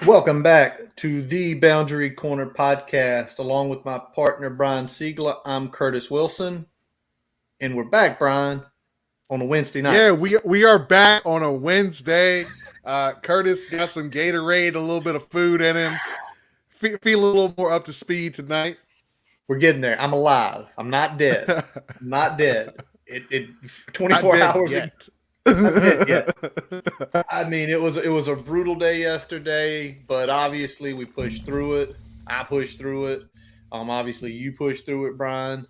Welcome back to the Boundary Corner podcast. Along with my partner, Brian Siegler, I'm Curtis Wilson. And we're back, Brian, on a Wednesday night. Yeah, we are back on a Wednesday. Curtis got some Gatorade, a little bit of food in him. Feel a little more up to speed tonight. We're getting there. I'm alive. I'm not dead. I'm not dead. It 24 Not dead hours yet. Not dead yet. I mean, it was a brutal day yesterday, but obviously we pushed through it. I pushed through it. Obviously you pushed through it, Brian.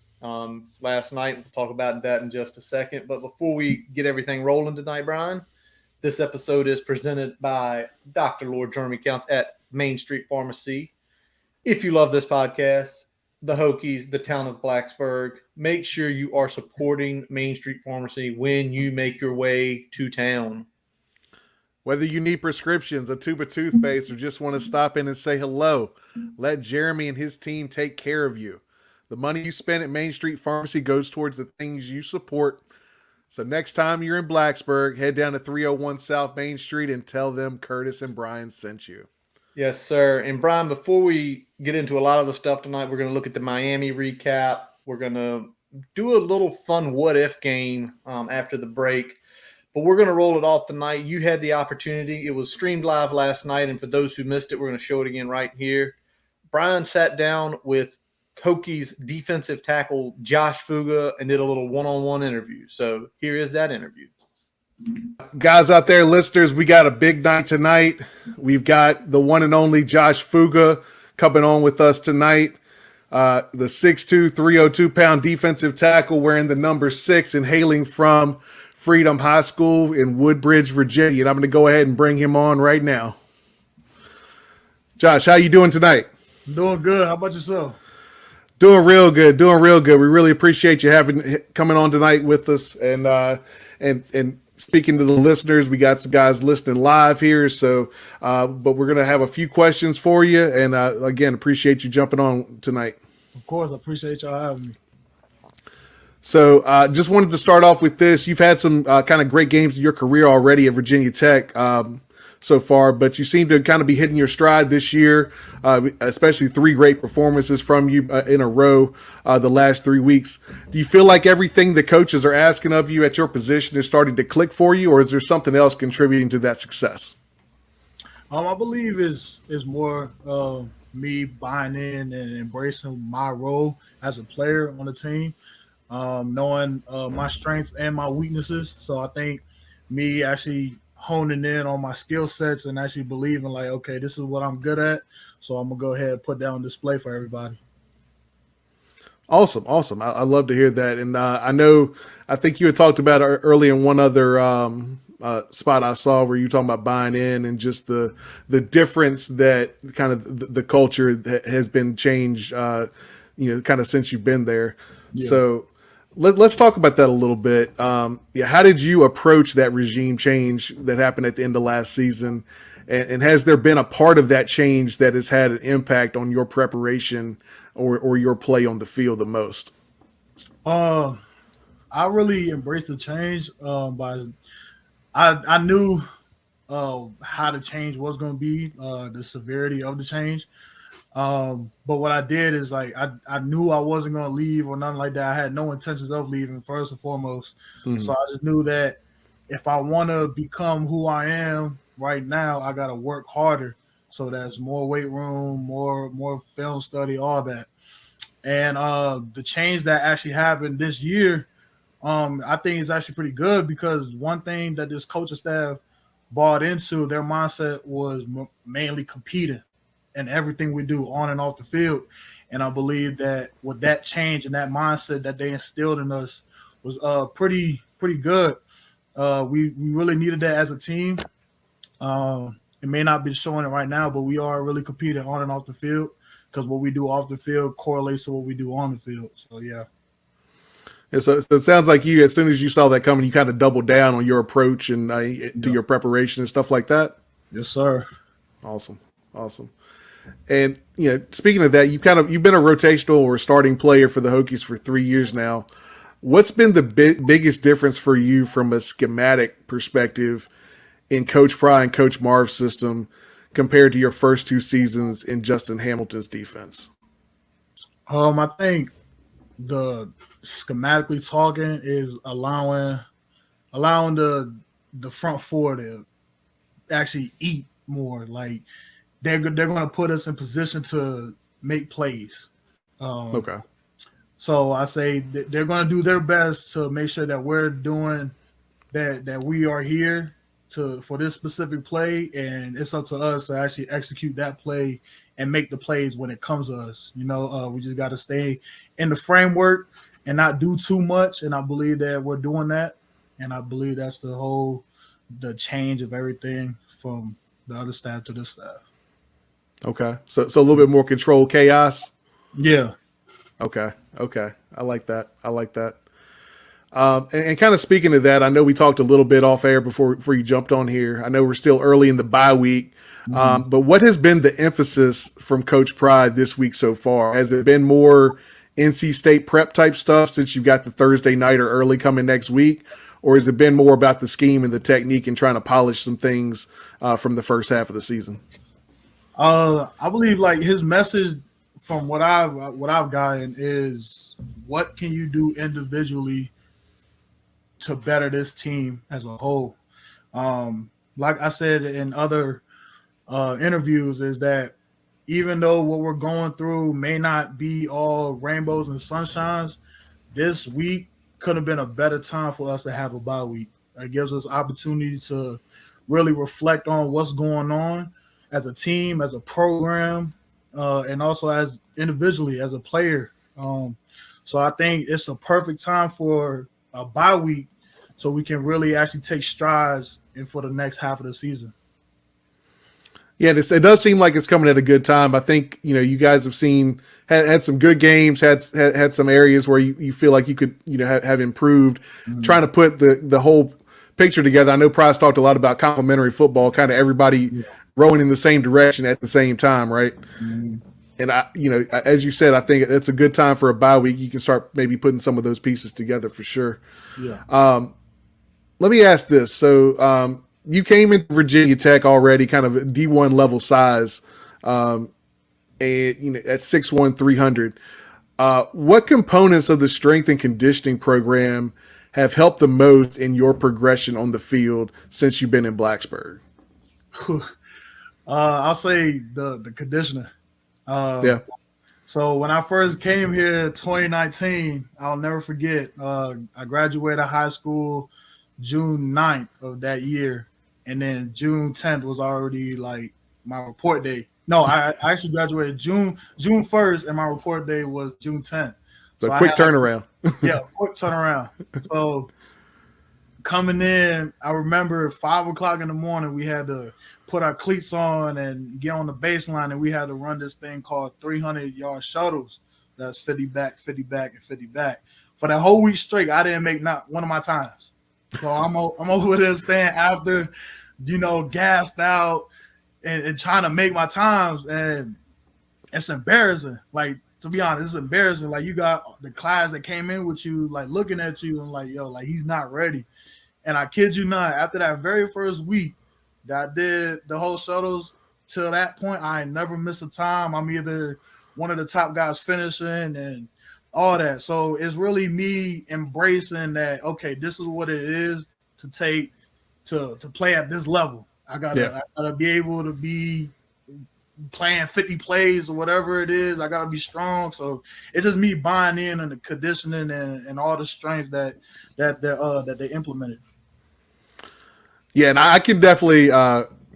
Last night. We'll talk about that in just a second. But before we get everything rolling tonight, Brian, this episode is presented by Dr. Lord Jeremy Counts at Main Street Pharmacy. If you love this podcast, the Hokies, the town of Blacksburg, make sure you are supporting Main Street Pharmacy when you make your way to town. Whether you need prescriptions, a tube of toothpaste, or just want to stop in and say hello, let Jeremy and his team take care of you. The money you spend at Main Street Pharmacy goes towards the things you support. So next time you're in Blacksburg, head down to 301 South Main Street and tell them Curtis and Brian sent you. Yes, sir. And Brian, before we get into a lot of the stuff tonight, we're going to look at the Miami recap. We're going to do a little fun what-if game after the break. But we're going to roll it off tonight. You had the opportunity. It was streamed live last night. And for those who missed it, we're going to show it again right here. Brian sat down with Hokies defensive tackle Josh Fuga and did a little one-on-one interview. So here is that interview. Guys out there, listeners, we got a big night tonight. We've got the one and only Josh Fuga coming on with us tonight. The 6'2", 302-pound defensive tackle wearing the number 6 and hailing from Freedom High School in Woodbridge, Virginia. And I'm going to go ahead and bring him on right now. Josh, how you doing tonight? Doing good. How about yourself? Doing real good. We really appreciate you coming on tonight with us. And speaking to the listeners, we got some guys listening live here. So, but we're going to have a few questions for you. And again, appreciate you jumping on tonight. Of course, I appreciate y'all having me. So, just wanted to start off with this. You've had some kind of great games in your career already at Virginia Tech so far, but you seem to kind of be hitting your stride this year, especially 3 great performances from you in a row the last 3 weeks. Do you feel like everything the coaches are asking of you at your position is starting to click for you, or is there something else contributing to that success? I believe is more me buying in and embracing my role as a player on the team, knowing my strengths and my weaknesses. So I think me actually honing in on my skill sets and actually believing like, okay, this is what I'm good at. So I'm going to go ahead and put that on display for everybody. Awesome. I love to hear that. And I think you had talked about early in one other spot I saw where you were talking about buying in and just the difference that kind of the culture that has been changed, kind of since you've been there. Yeah. So let's talk about that a little bit. How did you approach that regime change that happened at the end of last season? And has there been a part of that change that has had an impact on your preparation or your play on the field the most? I really embraced the change. I knew how the change was going to be, the severity of the change. But what I did is like I knew I wasn't going to leave or nothing like that. I had no intentions of leaving first and foremost. Mm-hmm. So I just knew that if I want to become who I am right now, I got to work harder. So there's more weight room, more film study, all that. And the change that actually happened this year, I think is actually pretty good because one thing that this coaching staff bought into, their mindset was mainly competing in everything we do on and off the field. And I believe that with that change and that mindset that they instilled in us was pretty good. We really needed that as a team. It may not be showing it right now, but we are really competing on and off the field because what we do off the field correlates to what we do on the field. So, yeah. Yeah, so it sounds like you, as soon as you saw that coming, you kind of doubled down on your approach and to your preparation and stuff like that? Yes, sir. Awesome. And, speaking of that, you've been a rotational or starting player for the Hokies for 3 years now. What's been the biggest difference for you from a schematic perspective in Coach Pry and Coach Marv's system compared to your first 2 seasons in Justin Hamilton's defense? I think the schematically talking is allowing the front four to actually eat more. Like they're going to put us in position to make plays. Okay. So I say they're going to do their best to make sure that we're doing that we are here for this specific play, and it's up to us to actually execute that play and make the plays when it comes to us. We just got to stay in the framework and not do too much, and I believe that we're doing that, and I believe that's the change of everything from the other staff to this staff. Okay. So a little bit more controlled chaos? Yeah. Okay. I like that. And kind of speaking of that, I know we talked a little bit off air before you jumped on here. I know we're still early in the bye week, but what has been the emphasis from Coach Pride this week so far? Has there been more NC State prep type stuff since you've got the Thursday night or early coming next week? Or has it been more about the scheme and the technique and trying to polish some things from the first half of the season? I believe like his message from what I've gotten is what can you do individually to better this team as a whole. Like I said in other interviews, is that even though what we're going through may not be all rainbows and sunshines, this week could have been a better time for us to have a bye week. It gives us opportunity to really reflect on what's going on as a team, as a program, and also as individually as a player. So I think it's a perfect time for a bye week so we can really actually take strides for the next half of the season. Yeah, it does seem like it's coming at a good time. I think, you guys have had some good games, had some areas where you feel like you could, have improved. Trying to put the whole picture together. I know Price talked a lot about complementary football, kind of everybody rowing in the same direction at the same time, right? And as you said, I think it's a good time for a bye week. You can start maybe putting some of those pieces together for sure. Yeah. Let me ask this. So you came into Virginia Tech already kind of D1 level size, and at 6'1", 300. What components of the strength and conditioning program have helped the most in your progression on the field since you've been in Blacksburg? I'll say the conditioner. Yeah. So when I first came here 2019, I'll never forget, I graduated high school June 9th of that year. And then June 10th was already like my report day. No, I actually graduated June 1st, and my report day was June 10th. So quick turnaround. Quick turnaround. So coming in, I remember 5 o'clock in the morning, we had to put our cleats on and get on the baseline, and we had to run this thing called 300-yard shuttles. That's 50 back, 50 back, and 50 back. For that whole week straight, I didn't make not one of my times. So I'm over there staying after, gassed out and trying to make my times, and it's embarrassing. Like, to be honest, it's embarrassing. Like, you got the class that came in with you, like, looking at you and like, yo, like, he's not ready. And I kid you not, after that very first week that I did the whole shuttles, till that point, I ain't never missed a time. I'm either one of the top guys finishing and all that. So it's really me embracing that, okay, this is what it is to take to play at this level. I gotta be able to be playing 50 plays or whatever it is. I gotta be strong. So it's just me buying in on the conditioning and all the strengths that they implemented. Yeah, and I can definitely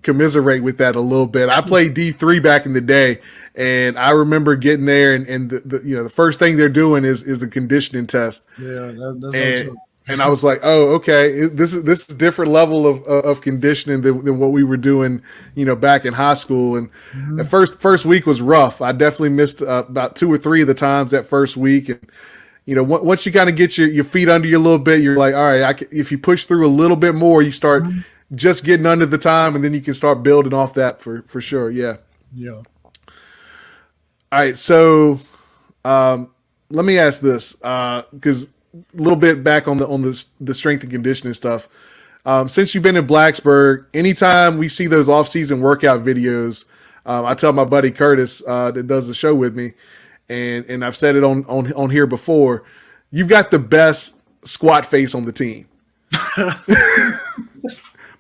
commiserate with that a little bit. I played D3 back in the day, and I remember getting there, and the first thing they're doing is the conditioning test. Yeah, that's and I was like, oh, okay, this is a different level of conditioning than what we were doing, back in high school. And the first week was rough. I definitely missed about 2 or 3 of the times that first week. And once you kind of get your feet under you a little bit, you're like, all right, if you push through a little bit more, you start just getting under the time, and then you can start building off that for sure. Yeah. Yeah. All right. So let me ask this, because a little bit back on the strength and conditioning stuff. Since you've been in Blacksburg, anytime we see those off-season workout videos, I tell my buddy Curtis that does the show with me, and I've said it on here before, you've got the best squat face on the team.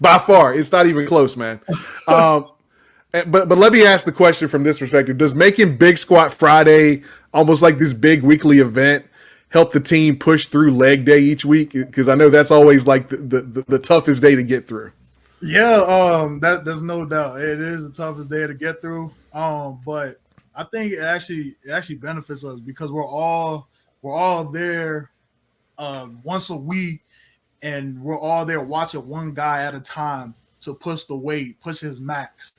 By far. It's not even close, man. But let me ask the question from this perspective. Does making Big Squat Friday almost like this big weekly event help the team push through leg day each week? Because I know that's always like the toughest day to get through. Yeah, there's no doubt. It is the toughest day to get through. But I think it actually benefits us because we're all there once a week, and we're all there watching one guy at a time to push the weight, push his max.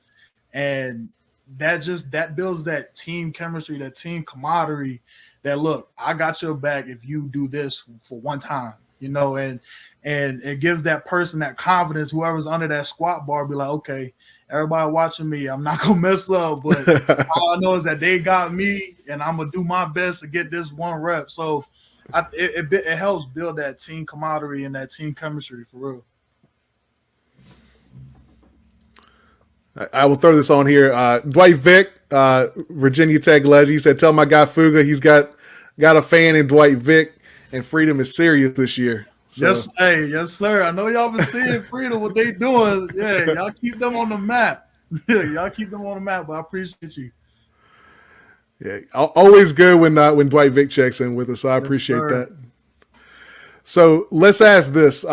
And that builds that team chemistry, that team camaraderie, that look, I got your back if you do this for one time, and it gives that person that confidence, whoever's under that squat bar, be like, okay, everybody watching me, I'm not gonna mess up, but all I know is that they got me, and I'm gonna do my best to get this one rep. So it helps build that team camaraderie and that team chemistry for real. I will throw this on here. Dwight Vick, Virginia Tech legend, he said, tell my guy Fuga he's got a fan in Dwight Vick, and Freedom is serious this year. So. Yes, sir. I know y'all been seeing Freedom, what they doing. Yeah, y'all keep them on the map. Y'all keep them on the map, but I appreciate you. Yeah, always good when Dwight Vick checks in with us, so I appreciate that. So let's ask this.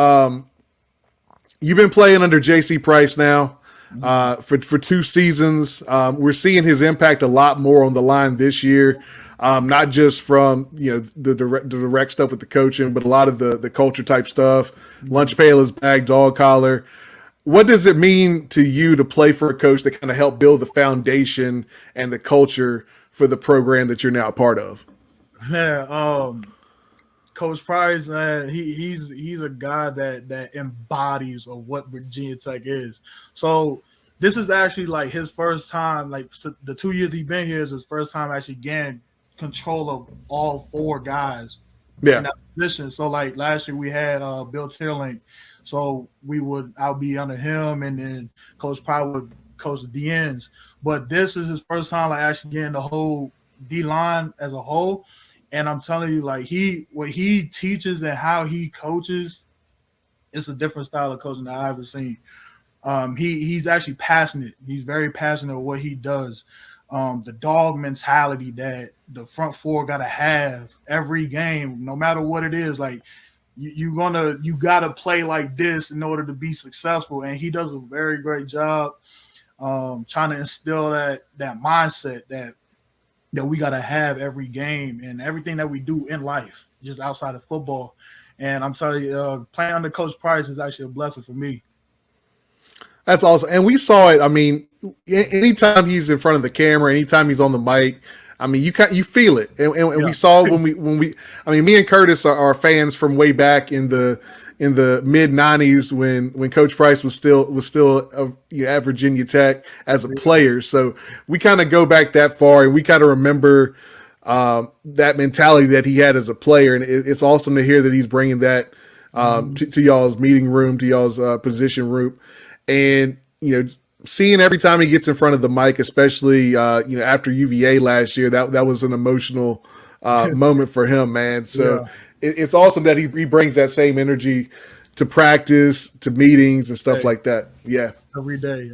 You've been playing under J.C. Price now. For 2 seasons. We're seeing his impact a lot more on the line this year, not just from the direct stuff with the coaching, but a lot of the culture type stuff. Lunch pail is back, dog collar. What does it mean to you to play for a coach that kind of helped build the foundation and the culture for the program that you're now a part of? Yeah, Coach Price, man, he's a guy that embodies of what Virginia Tech is. So this is actually like his first time, like the 2 years he's been here is his first time actually getting control of all 4 guys in that position. So like last year we had Bill Tierlink, so I'll be under him, and then Coach Price would coach the DNs. But this is his first time like actually getting the whole D line as a whole. And I'm telling you, like what he teaches and how he coaches, it's a different style of coaching that I've ever seen. He's actually passionate. He's very passionate of what he does. The dog mentality that the front 4 gotta have every game, no matter what it is. Like you gotta play like this in order to be successful. And he does a very great job trying to instill that mindset that we got to have every game and everything that we do in life, just outside of football. And I'm telling you, playing under Coach Price is actually a blessing for me. That's awesome. And we saw it. I mean, anytime he's in front of the camera, anytime he's on the mic, I mean, you feel it. And we saw when we, I mean, me and Curtis are fans from way back in the mid '90s when Coach Price was still at Virginia Tech as a player. So we kind of go back that far, and we kind of remember that mentality that he had as a player. And it's awesome to hear that he's bringing that to y'all's meeting room, to y'all's position room, and seeing every time he gets in front of the mic, especially after UVA last year, that was an emotional moment for him, man. So. Yeah. It's awesome that he brings that same energy to practice, to meetings and stuff like that. Yeah. Every day.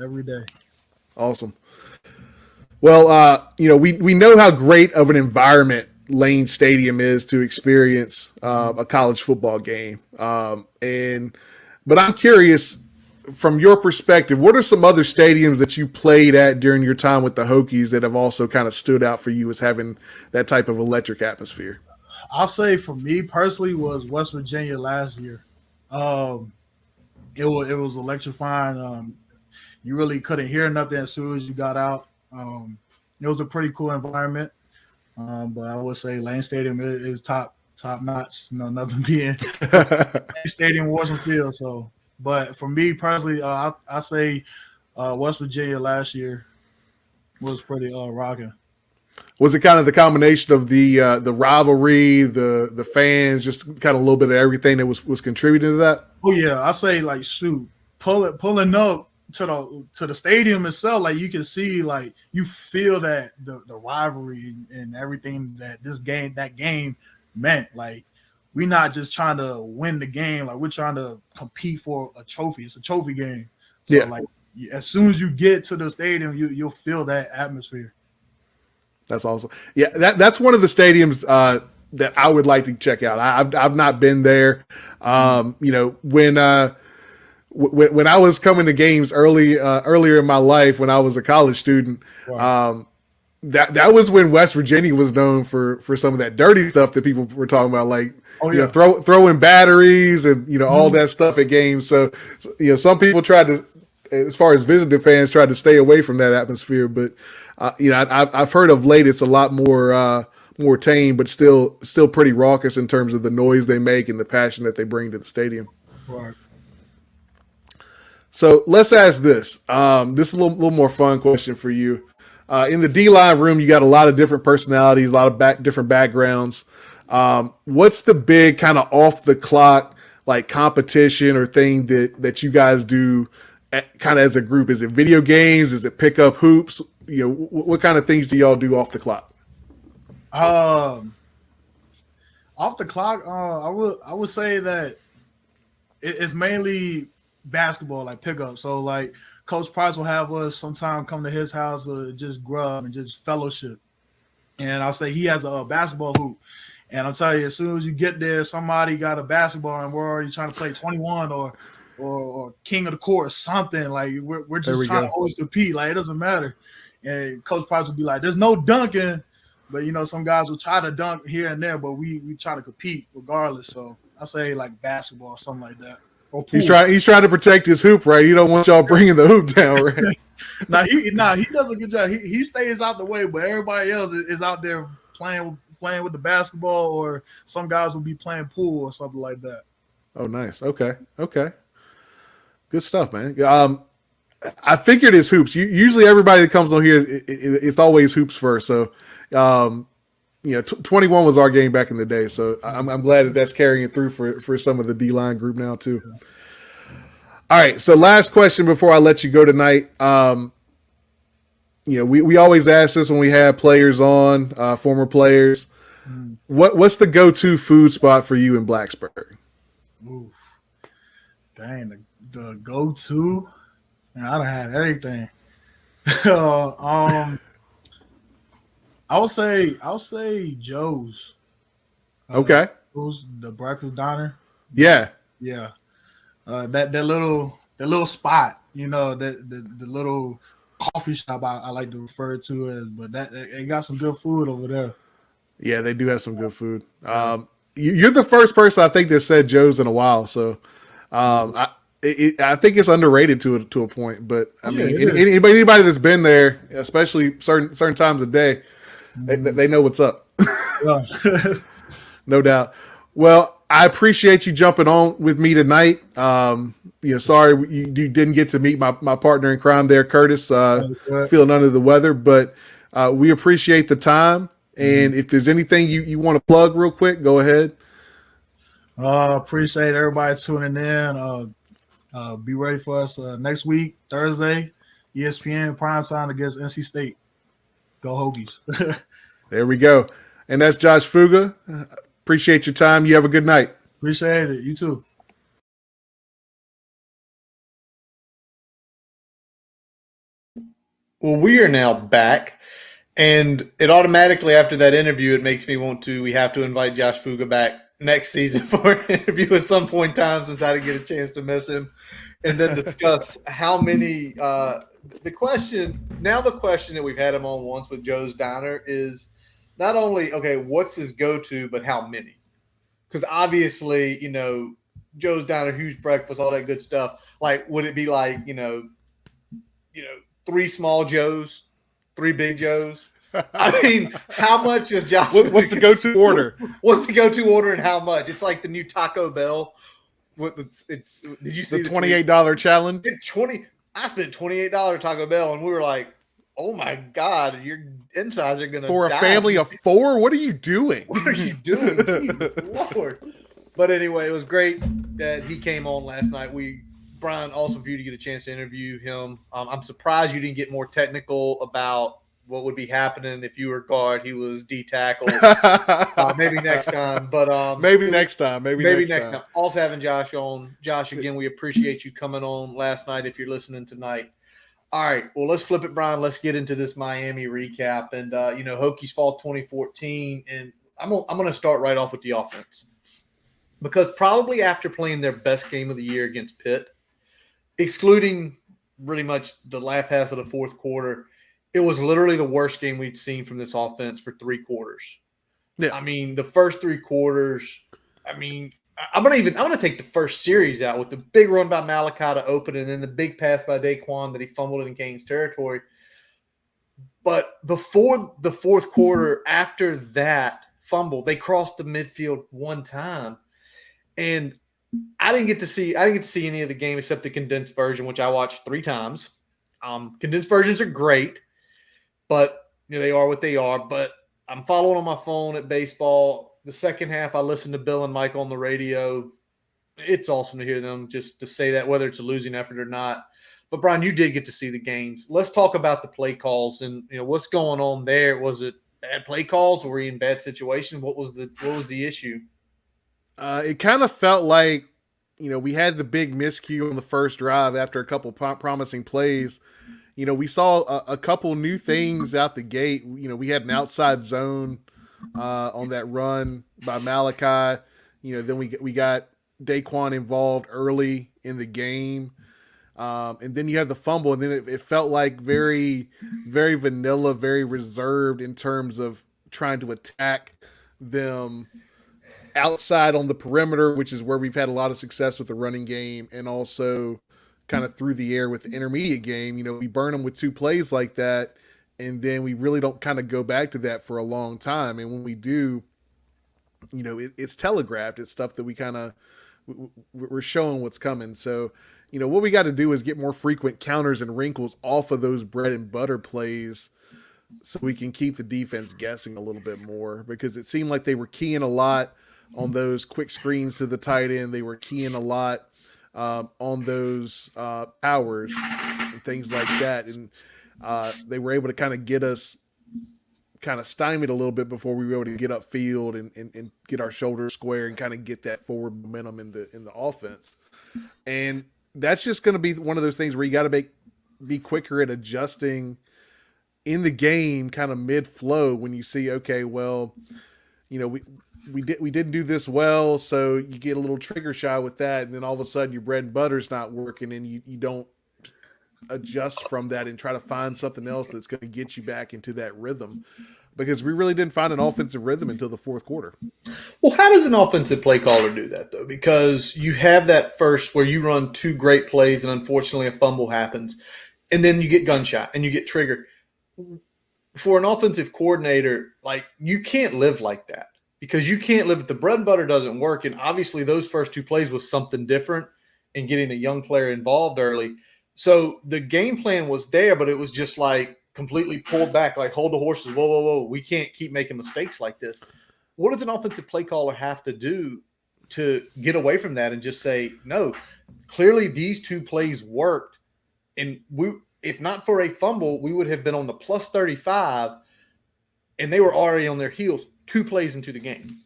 Awesome. Well, we know how great of an environment Lane Stadium is to experience a college football game. But I'm curious, from your perspective, what are some other stadiums that you played at during your time with the Hokies that have also kind of stood out for you as having that type of electric atmosphere? I'll say for me personally was West Virginia last year. It was electrifying. You really couldn't hear nothing as soon as you got out. It was a pretty cool environment. But I would say Lane Stadium is top notch. Nothing being Stadium wasn't field. So, but for me personally, I say West Virginia last year was pretty rocking. Was it kind of the combination of the rivalry, the fans, just kind of a little bit of everything that was contributing to that? Oh yeah, I say like shoot, pulling up to the stadium itself, like you can see, like you feel that the rivalry and everything that that game meant. Like we're not just trying to win the game, like we're trying to compete for a trophy. It's a trophy game. So Yeah. like as soon as you get to the stadium, you'll feel that atmosphere. That's awesome. Yeah, that's one of the stadiums that I would like to check out. I've not been there. You know, when I was coming to games earlier in my life, when I was a college student, Right. that was when West Virginia was known for some of that dirty stuff that people were talking about, like Oh you yeah. know, throwing batteries and all that stuff at games. So you know, some people tried to, as far as visiting fans, tried to stay away from that atmosphere. But you know, I've heard of late it's a lot more tame, but still pretty raucous in terms of the noise they make and the passion that they bring to the stadium. Right. So let's ask this. This is a little more fun question for you. In the D-line room, you got a lot of different personalities, a lot of different backgrounds. What's the big kind of off the clock like competition or thing that you guys do kind of as a group? Is it video games? Is it pick up hoops? You know, what kind of things do y'all do off the clock? Off the clock, I would say that it's mainly basketball, like pickup. So like Coach Price will have us sometime come to his house to just grub and just fellowship. And I'll say he has a basketball hoop. And I'm telling you, as soon as you get there, somebody got a basketball and we're already trying to play 21 or king of the court or something. Like we're just trying to always compete. Like it doesn't matter. And Coach Price will be like, "There's no dunking," but you know some guys will try to dunk here and there, but we try to compete regardless. So I say like basketball or something like that. Or pool. He's trying to protect his hoop, right? You don't want y'all bringing the hoop down, right? he does a good job. He stays out the way, but everybody else is out there playing with the basketball, or some guys will be playing pool or something like that. Oh, nice. Okay. Good stuff, man. I figured it's hoops. Usually everybody that comes on here, it's always hoops first. So, you know, 21 was our game back in the day. So I'm glad that's carrying it through for some of the D-line group now too. Yeah. All right. So last question before I let you go tonight. You know, we always ask this when we have players on, former players. What's the go-to food spot for you in Blacksburg? Ooh. Dang, the go-to. Man, I don't have everything. I'll say Joe's. Okay. Joe's, the breakfast diner. Yeah. Yeah. That little spot, you know, the little coffee shop I like to refer to as, but they got some good food over there. Yeah, they do have some good food. You're the first person I think that said Joe's in a while, so I think it's underrated to a point. But I mean, anybody that's been there, especially certain times of day, they know what's up. No doubt. Well, I appreciate you jumping on with me tonight. You know, sorry you didn't get to meet my partner in crime there, Curtis. Feeling under the weather, but we appreciate the time. And if there's anything you want to plug real quick, go ahead. Appreciate everybody tuning in. Be ready for us next week, Thursday, ESPN primetime against NC State. Go Hokies. There we go. And that's Josh Fuga. Appreciate your time. You have a good night. Appreciate it. You too. Well, we are now back. And it automatically, after that interview, it makes me we have to invite Josh Fuga back next season for an interview at some point in time, since I didn't get a chance to miss him, and then discuss how many, the question that we've had him on once with Joe's Diner is not only, okay, what's his go-to, but how many? Because obviously, you know, Joe's Diner, huge breakfast, all that good stuff. Like, would it be like, you know, 3 small Joes, 3 big Joes? I mean, how much is Josh? What's the go-to order? What's the go-to order and how much? It's like the new Taco Bell. Did you see the $28 challenge? I spent $28 Taco Bell, and we were like, oh my God, your insides are gonna For a die. family of 4, what are you doing? What are you doing? Jesus Lord. But anyway, it was great that he came on last night. Brian, awesome for you to get a chance to interview him. I'm surprised you didn't get more technical about what would be happening if you were guard. He was D tackle. Maybe next time, but maybe next time. Maybe next time. Also having Josh on. Josh, again, we appreciate you coming on last night. If you're listening tonight. All right, well, let's flip it, Brian. Let's get into this Miami recap. And Hokies fall 2014, and I'm gonna start right off with the offense, because probably after playing their best game of the year against Pitt, excluding really much the last half of the fourth quarter, it was literally the worst game we'd seen from this offense for 3 quarters. Yeah. I mean, the first 3 quarters. I mean, I'm gonna take the first series out with the big run by Malachi to open, and then the big pass by Daquan that he fumbled in Kane's territory. But before the fourth quarter, after that fumble, they crossed the midfield one time, and I didn't get to see any of the game except the condensed version, which I watched 3 times. Condensed versions are great, but they are what they are. But I'm following on my phone at baseball. The second half, I listened to Bill and Mike on the radio. It's awesome to hear them just to say that, whether it's a losing effort or not. But Brian, you did get to see the games. Let's talk about the play calls and what's going on there. Was it bad play calls? Were we in bad situation? What was the issue? It kind of felt like we had the big miscue on the first drive after a couple promising plays. We saw a couple new things out the gate. We had an outside zone on that run by Malachi. Then we got Daquan involved early in the game. And then you have the fumble, and then it felt like very, very vanilla, very reserved in terms of trying to attack them outside on the perimeter, which is where we've had a lot of success with the running game, and also kind of through the air with the intermediate game. We burn them with 2 plays like that, and then we really don't kind of go back to that for a long time. And when we do, it's telegraphed. It's stuff that we're showing what's coming. So, what we got to do is get more frequent counters and wrinkles off of those bread and butter plays so we can keep the defense guessing a little bit more, because it seemed like they were keying a lot on those quick screens to the tight end. They were keying a lot on those powers and things like that. And they were able to kind of get us kind of stymied a little bit before we were able to get upfield and get our shoulders square and kind of get that forward momentum in the offense. And that's just going to be one of those things where you got to be quicker at adjusting in the game, kind of mid flow, when you see, okay, well, we didn't do this well, so you get a little trigger shy with that, and then all of a sudden your bread and butter's not working, and you don't adjust from that and try to find something else that's going to get you back into that rhythm, because we really didn't find an offensive rhythm until the fourth quarter. Well, how does an offensive play caller do that, though? Because you have that first where you run 2 great plays and unfortunately a fumble happens, and then you get gunshot and you get triggered. For an offensive coordinator, you can't live like that, because you can't live if the bread and butter doesn't work. And obviously those first 2 plays was something different and getting a young player involved early. So the game plan was there, but it was just completely pulled back, hold the horses. Whoa, whoa, whoa. We can't keep making mistakes like this. What does an offensive play caller have to do to get away from that and just say, no, clearly these 2 plays worked. And if not for a fumble, we would have been on the plus 35, and they were already on their heels 2 plays into the game.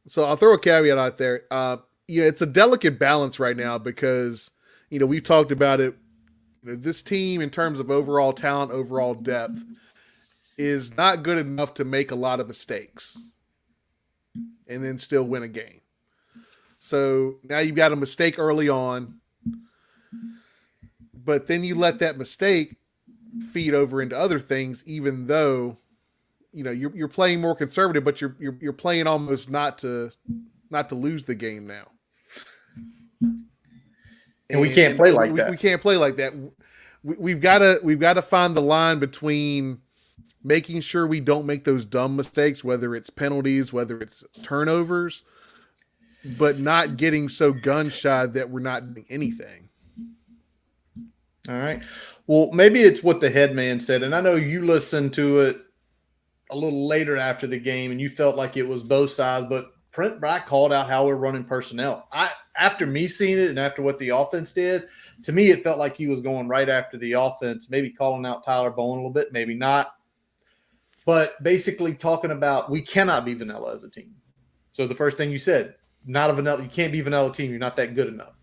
So I'll throw a caveat out there. It's a delicate balance right now, because, we've talked about it. This team, in terms of overall talent, overall depth, is not good enough to make a lot of mistakes and then still win a game. So now you've got a mistake early on, but then you let that mistake feed over into other things, even though you're playing more conservative, but you're playing almost not to lose the game now. And we can't play like that. We can't play like that. We've got to find the line between making sure we don't make those dumb mistakes, whether it's penalties, whether it's turnovers, but not getting so gun shy that we're not doing anything. All right. Well, maybe it's what the head man said, and I know you listened to it a little later after the game, and you felt like it was both sides. But Brent Brack called out how we're running personnel. After me seeing it and after what the offense did, to me it felt like he was going right after the offense, maybe calling out Tyler Bowen a little bit, maybe not, but basically talking about we cannot be vanilla as a team. So the first thing you said, not a vanilla, you can't be a vanilla team. You're not that good enough.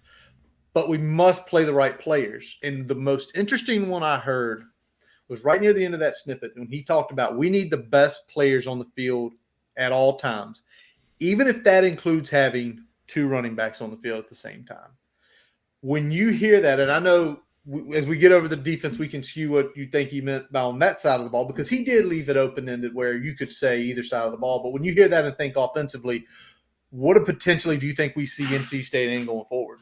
But we must play the right players. And the most interesting one I heard was right near the end of that snippet when he talked about we need the best players on the field at all times, even if that includes having two running backs on the field at the same time. When you hear that, and I know as we get over the defense, we can skew what you think he meant by on that side of the ball, because he did leave it open-ended where you could say either side of the ball. But when you hear that and think offensively, what potentially do you think we see NC State in going forward?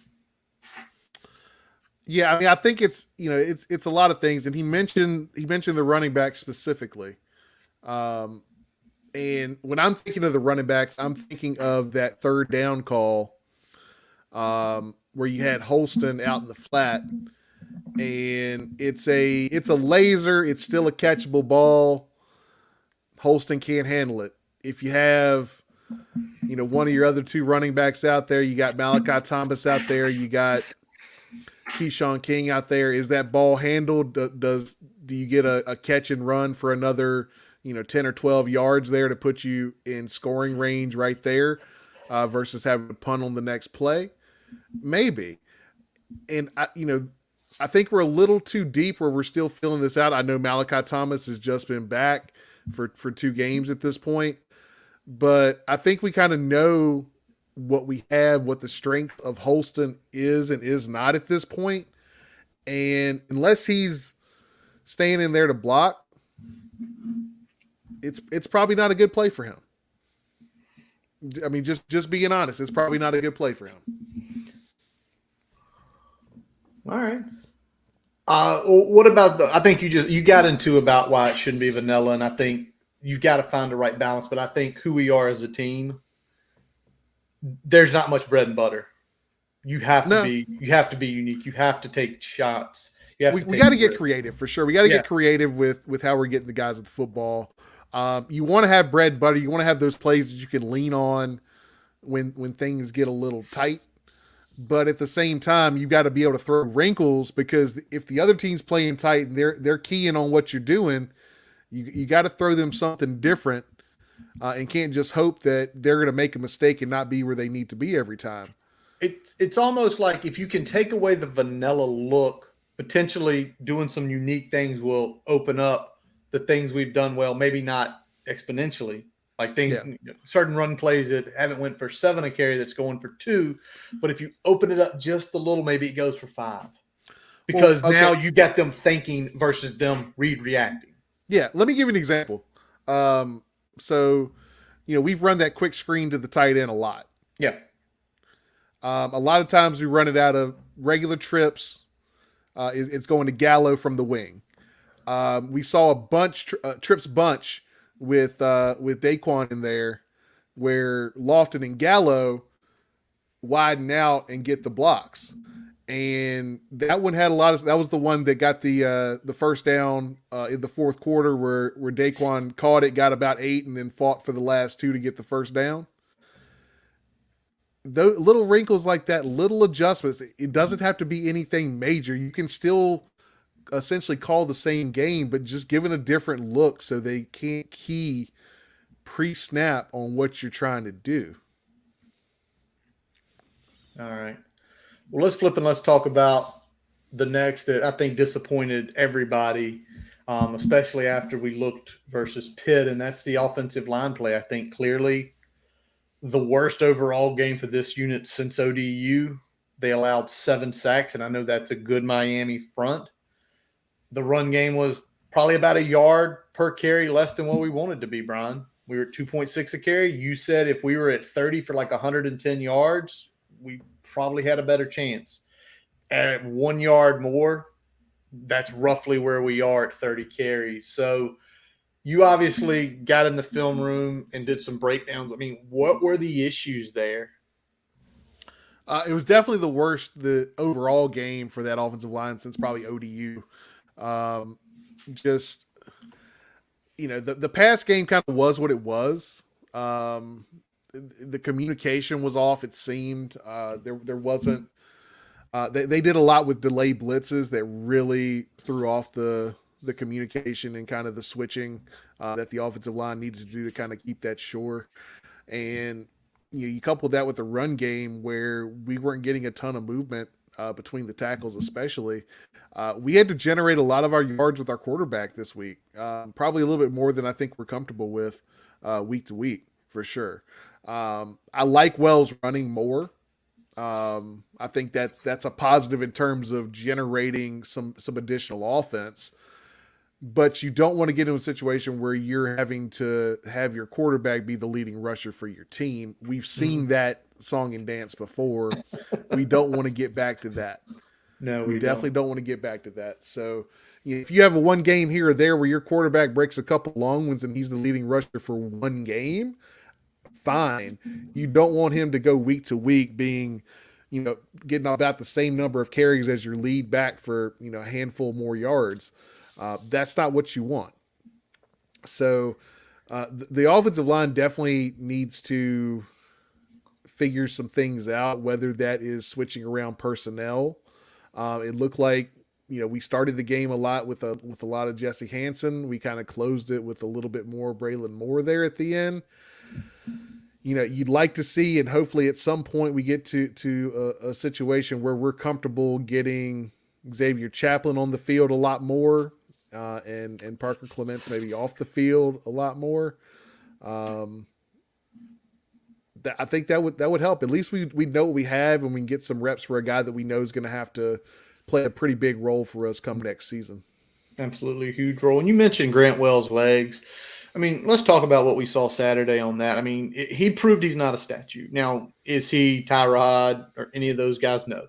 Yeah, I mean, I think it's it's a lot of things, and he mentioned the running back specifically. And when I'm thinking of the running backs, I'm thinking of that third down call where you had Holston out in the flat, and it's a laser. It's still a catchable ball. Holston can't handle it. If you have one of your other two running backs out there, you got Malachi Thomas out there, you got Keyshawn King out there. Is that ball handled? Do you get a catch and run for another 10 or 12 yards there to put you in scoring range right there versus having to punt on the next play? Maybe. And I think we're a little too deep where we're still filling this out. I know Malachi Thomas has just been back for 2 games at this point, but I think we kind of know what we have, what the strength of Holston is and is not at this point. And unless he's staying in there to block, it's probably not a good play for him. I mean, just being honest, it's probably not a good play for him. All right. What about I think you got into about why it shouldn't be vanilla, and I think you've got to find the right balance. But I think who we are as a team, there's not much bread and butter. You have to be unique. You have to take shots. We got to get creative for sure. We got to get creative with how we're getting the guys at the football. You want to have bread and butter. You want to have those plays that you can lean on when things get a little tight. But at the same time, you got to be able to throw wrinkles, because if the other team's playing tight and they're keying on what you're doing, you got to throw them something different, and can't just hope that they're going to make a mistake and not be where they need to be every time. It's almost like if you can take away the vanilla look, potentially doing some unique things will open up the things we've done well, maybe not exponentially. Like certain run plays that haven't went for 7 a carry that's going for 2. But if you open it up just a little, maybe it goes for 5. Because now you got them thinking versus them reacting. Yeah, let me give you an example. So, we've run that quick screen to the tight end a lot. Yeah. A lot of times we run it out of regular trips. It's going to Gallo from the wing. We saw a trips bunch with Daquan in there, where Lofton and Gallo widen out and get the blocks, and that one had that was the one that got the first down in the fourth quarter, where Daquan caught it, got about 8, and then fought for the last 2 to get the first down. Those little wrinkles like that, little adjustments, it doesn't have to be anything major. You can still essentially call the same game, but just given a different look so they can't key pre-snap on what you're trying to do. All right. Well, let's flip and let's talk about the next that I think disappointed everybody, especially after we looked versus Pitt, and that's the offensive line play. I think clearly the worst overall game for this unit since ODU. They allowed 7 sacks, and I know that's a good Miami front. The run game was probably about a yard per carry less than what we wanted to be, Brian. We were at 2.6 a carry. You said if we were at 30 for like 110 yards, we probably had a better chance. At 1 yard more, that's roughly where we are at 30 carries. So you obviously got in the film room and did some breakdowns. I mean, what were the issues there? It was definitely the overall game for that offensive line since probably ODU. Just the pass game kind of was what it was. The communication was off. It seemed there wasn't. They did a lot with delayed blitzes that really threw off the communication and kind of the switching that the offensive line needed to do to kind of keep that sure. And you couple that with the run game where we weren't getting a ton of movement between the tackles, especially. We had to generate a lot of our yards with our quarterback this week, probably a little bit more than I think we're comfortable with week to week for sure. I like Wells running more. I think that's a positive in terms of generating some additional offense. But you don't want to get into a situation where you're having to have your quarterback be the leading rusher for your team. We've seen that song and dance before. We don't want to get back to that. No, we definitely don't want to get back to that. So if you have a one game here or there where your quarterback breaks a couple long ones and he's the leading rusher for one game, fine. You don't want him to go week to week being, getting about the same number of carries as your lead back for, a handful more yards. That's not what you want. So the offensive line definitely needs to figure some things out, whether that is switching around personnel. It looked like, we started the game a lot with a lot of Jesse Hansen. We kind of closed it with a little bit more Braylon Moore there at the end. You'd like to see, and hopefully at some point we get to a situation where we're comfortable getting Xavier Chaplin on the field a lot more, and Parker Clements maybe off the field a lot more. I think that would help. At least we know what we have, and we can get some reps for a guy that we know is going to have to play a pretty big role for us come next season. Absolutely a huge role. And you mentioned Grant Wells' legs. I mean, let's talk about what we saw Saturday on that. I mean, he proved he's not a statue. Now, is he Tyrod or any of those guys? No.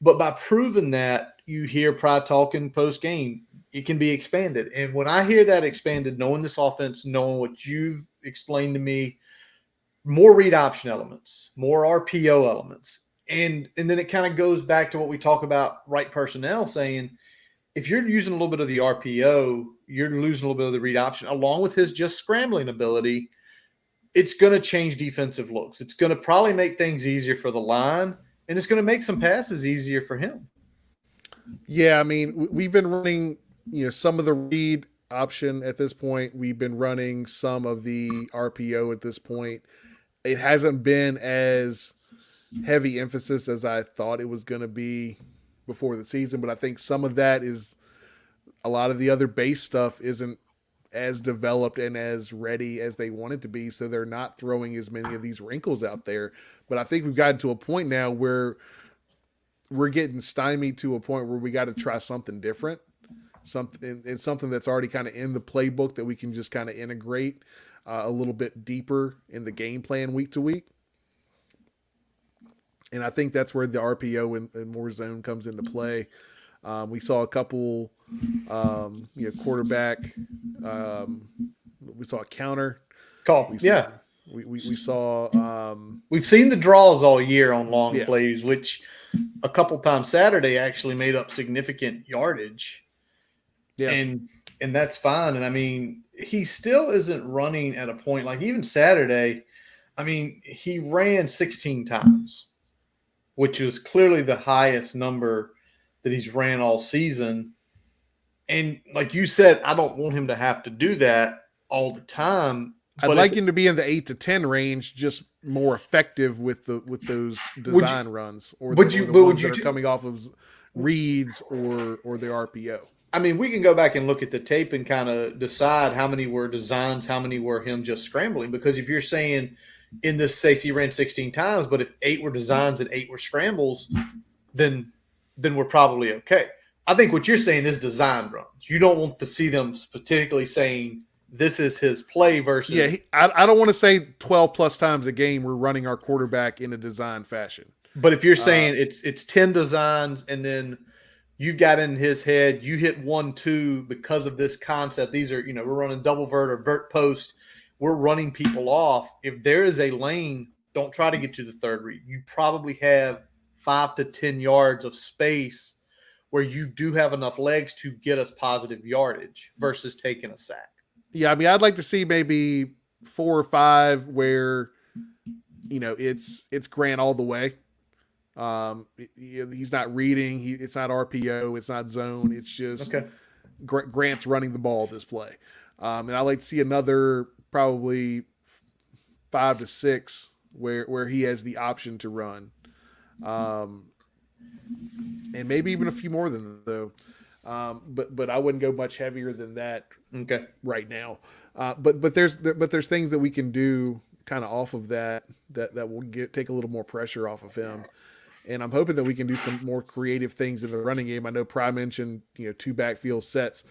But by proving that, you hear Pride talking post-game, it can be expanded. And when I hear that expanded, knowing this offense, knowing what you've explained to me, more read option elements, more RPO elements. And then it kind of goes back to what we talk about right personnel, saying if you're using a little bit of the RPO, you're losing a little bit of the read option along with his just scrambling ability. It's going to change defensive looks. It's going to probably make things easier for the line, and it's going to make some passes easier for him. Yeah, I mean, we've been running, some of the read option at this point. We've been running some of the RPO at this point. It hasn't been as heavy emphasis as I thought it was going to be before the season, but I think some of that is a lot of the other base stuff isn't as developed and as ready as they want it to be, so they're not throwing as many of these wrinkles out there. But I think we've gotten to a point now where we're getting stymied to a point where we got to try something different, something that's already kind of in the playbook that we can just kind of integrate a little bit deeper in the game plan week to week. And I think that's where the RPO and more zone comes into play. We saw a couple, quarterback. We saw a counter call. We saw. We've seen the draws all year on long plays, which a couple times Saturday actually made up significant yardage. Yeah, and that's fine. And I mean, he still isn't running at a point like even Saturday. I mean, he ran 16 times, which was clearly the highest number that he's ran all season. And like you said, I don't want him to have to do that all the time. I'd like him to be in the 8 to 10 range, just more effective with those design runs, or the ones that are coming off of reads or the RPO. I mean, we can go back and look at the tape and kind of decide how many were designs, how many were him just scrambling. Because if you're saying in this case he ran 16 times, but if 8 were designs and 8 were scrambles, then we're probably okay. I think what you're saying is design runs. You don't want to see them particularly saying this is his play versus. Yeah, I don't want to say 12 plus times a game we're running our quarterback in a design fashion. But if you're saying it's 10 designs and then you've got in his head, you hit 1-2 because of this concept. These are, we're running double vert or vert post. We're running people off. If there is a lane don't try to get to the third read. You probably have 5 to 10 yards of space where you do have enough legs to get us positive yardage versus taking a sack. Yeah, I mean, I'd like to see maybe 4 or 5 where, it's Grant all the way. He's not reading. It's not RPO. It's not zone. It's just Okay. Grant's running the ball this play. And I'd like to see another probably 5 to 6 where he has the option to run. And maybe even a few more than that, though. But I wouldn't go much heavier than that right now. But there's things that we can do kind of off of that will take a little more pressure off of him. And I'm hoping that we can do some more creative things in the running game. I know Pry mentioned, 2 backfield sets.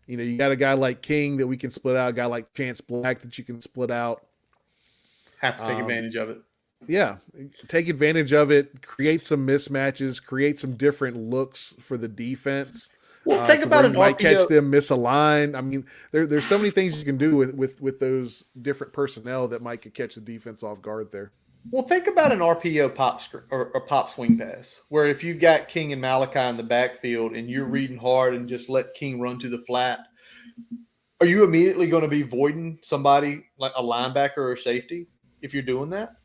You got a guy like King that we can split out, a guy like Chance Black that you can split out. Have to take advantage of it. Yeah, take advantage of it, create some mismatches, create some different looks for the defense. Well, think about an might RPO. catch them misalign. I mean, there's so many things you can do with those different personnel that might could catch the defense off guard there. Well, think about an RPO or pop swing pass, where if you've got King and Malachi in the backfield and you're reading hard and just let King run to the flat, are you immediately going to be voiding somebody like a linebacker or safety if you're doing that?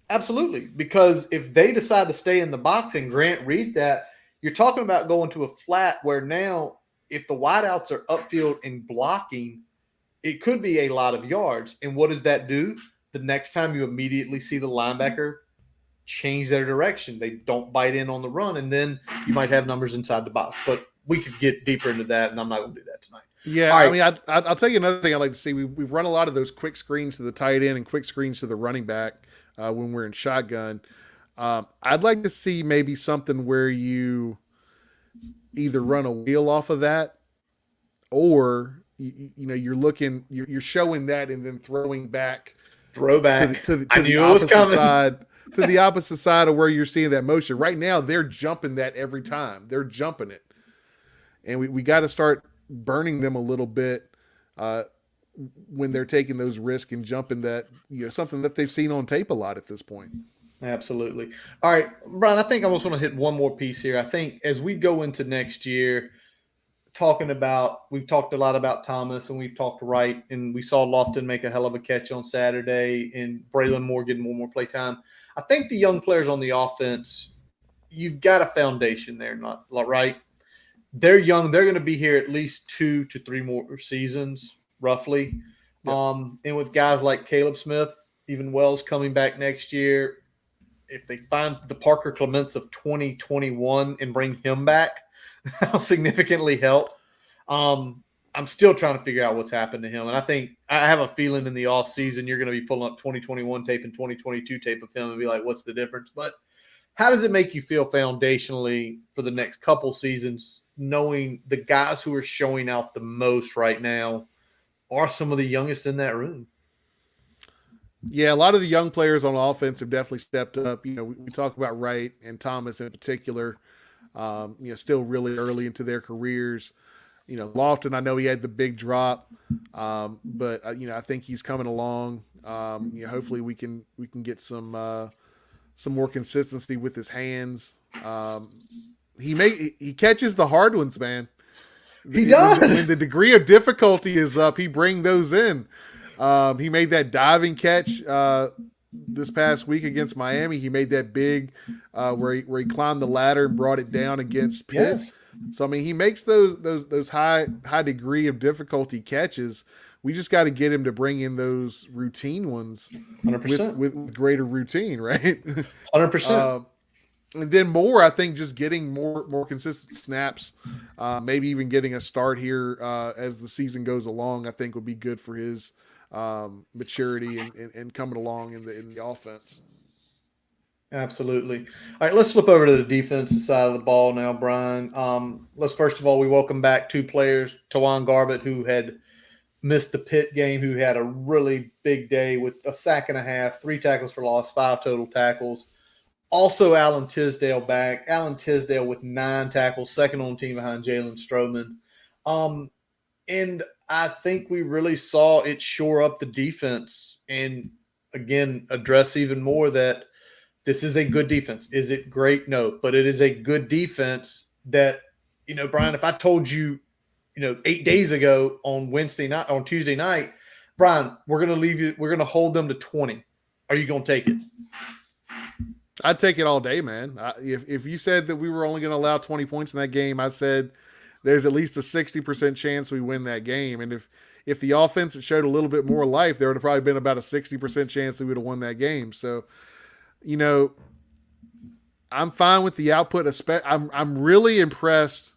Absolutely, because if they decide to stay in the box and Grant read that, you're talking about going to a flat where now if the wideouts are upfield and blocking, it could be a lot of yards. And what does that do? The next time you immediately see the linebacker change their direction. They don't bite in on the run, and then you might have numbers inside the box. But we could get deeper into that, and I'm not going to do that tonight. Yeah, right. I mean, I'll tell you another thing I'd like to see. We've run a lot of those quick screens to the tight end and quick screens to the running back when we're in shotgun. I'd like to see maybe something where you either run a wheel off of that, or you're showing that and then throwing back. Throwback to I knew it was coming. To the opposite side of where you're seeing that motion. Right now, they're jumping that every time. They're jumping it. And we got to start burning them a little bit when they're taking those risks and jumping that, something that they've seen on tape a lot at this point. Absolutely. All right, Brian, I think I just want to hit one more piece here. I think as we go into next year, we've talked a lot about Thomas and we've talked Wright, and we saw Lofton make a hell of a catch on Saturday and Braylon Moore getting more play time. I think the young players on the offense, you've got a foundation there, not right? They're young. They're going to be here at least 2 to 3 more seasons, roughly. Yep. And with guys like Caleb Smith, even Wells coming back next year, if they find the Parker Clements of 2021 and bring him back, that'll significantly help. I'm still trying to figure out what's happened to him. And I have a feeling in the offseason you're going to be pulling up 2021 tape and 2022 tape of him and be like, what's the difference? But how does it make you feel foundationally for the next couple seasons, knowing the guys who are showing out the most right now are some of the youngest in that room? Yeah, a lot of the young players on offense have definitely stepped up. We talk about Wright and Thomas in particular, still really early into their careers. Lofton, I know he had the big drop, but I think he's coming along. Hopefully we can get some more consistency with his hands. He catches the hard ones, man. He does. When the degree of difficulty is up, he brings those in. He made that diving catch this past week against Miami. He made that big where he climbed the ladder and brought it down against Pitt. Yes. So I mean, he makes those high degree of difficulty catches. We just got to get him to bring in those routine ones 100%. with greater routine, right? 100%. And then I think just getting more consistent snaps, maybe even getting a start here as the season goes along, I think would be good for his maturity and coming along in the offense. Absolutely. All right, let's flip over to the defensive side of the ball now, Brian. Let's first of all, we welcome back 2 players, Tawan Garbutt, who had missed the Pitt game, who had a really big day with a sack and a half, 3 tackles for loss, 5 total tackles. Also, Alan Tisdale back. Alan Tisdale with 9 tackles, second on team behind Jalen Stroman. And I think we really saw it shore up the defense. And again address even more that this is a good defense. Is it great? No, but it is a good defense that, Brian, if I told you, 8 days ago on Tuesday night, Brian, we're going to leave you, we're going to hold them to 20. Are you going to take it? I'd take it all day, man. If you said that we were only going to allow 20 points in that game, I said there's at least a 60% chance we win that game. And if the offense had showed a little bit more life, there would have probably been about a 60% chance that we would have won that game. So, I'm fine with the output. I'm really impressed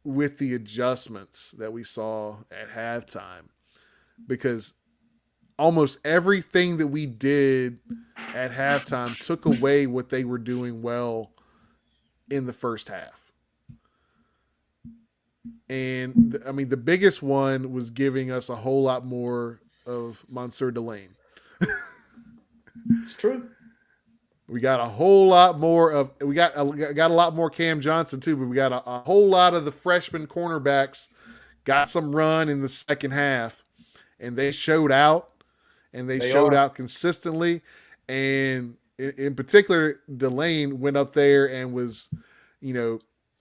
with the adjustments that we saw at halftime, because almost everything that we did at halftime took away what they were doing well in the first half. And the biggest one was giving us a whole lot more of Monsieur Delane. It's true. We got a whole lot more of we got a lot more Cam Johnson too, but we got a whole lot of the freshman cornerbacks got some run in the second half, and they showed out, and they showed out consistently. And in particular, Delane went up there and was,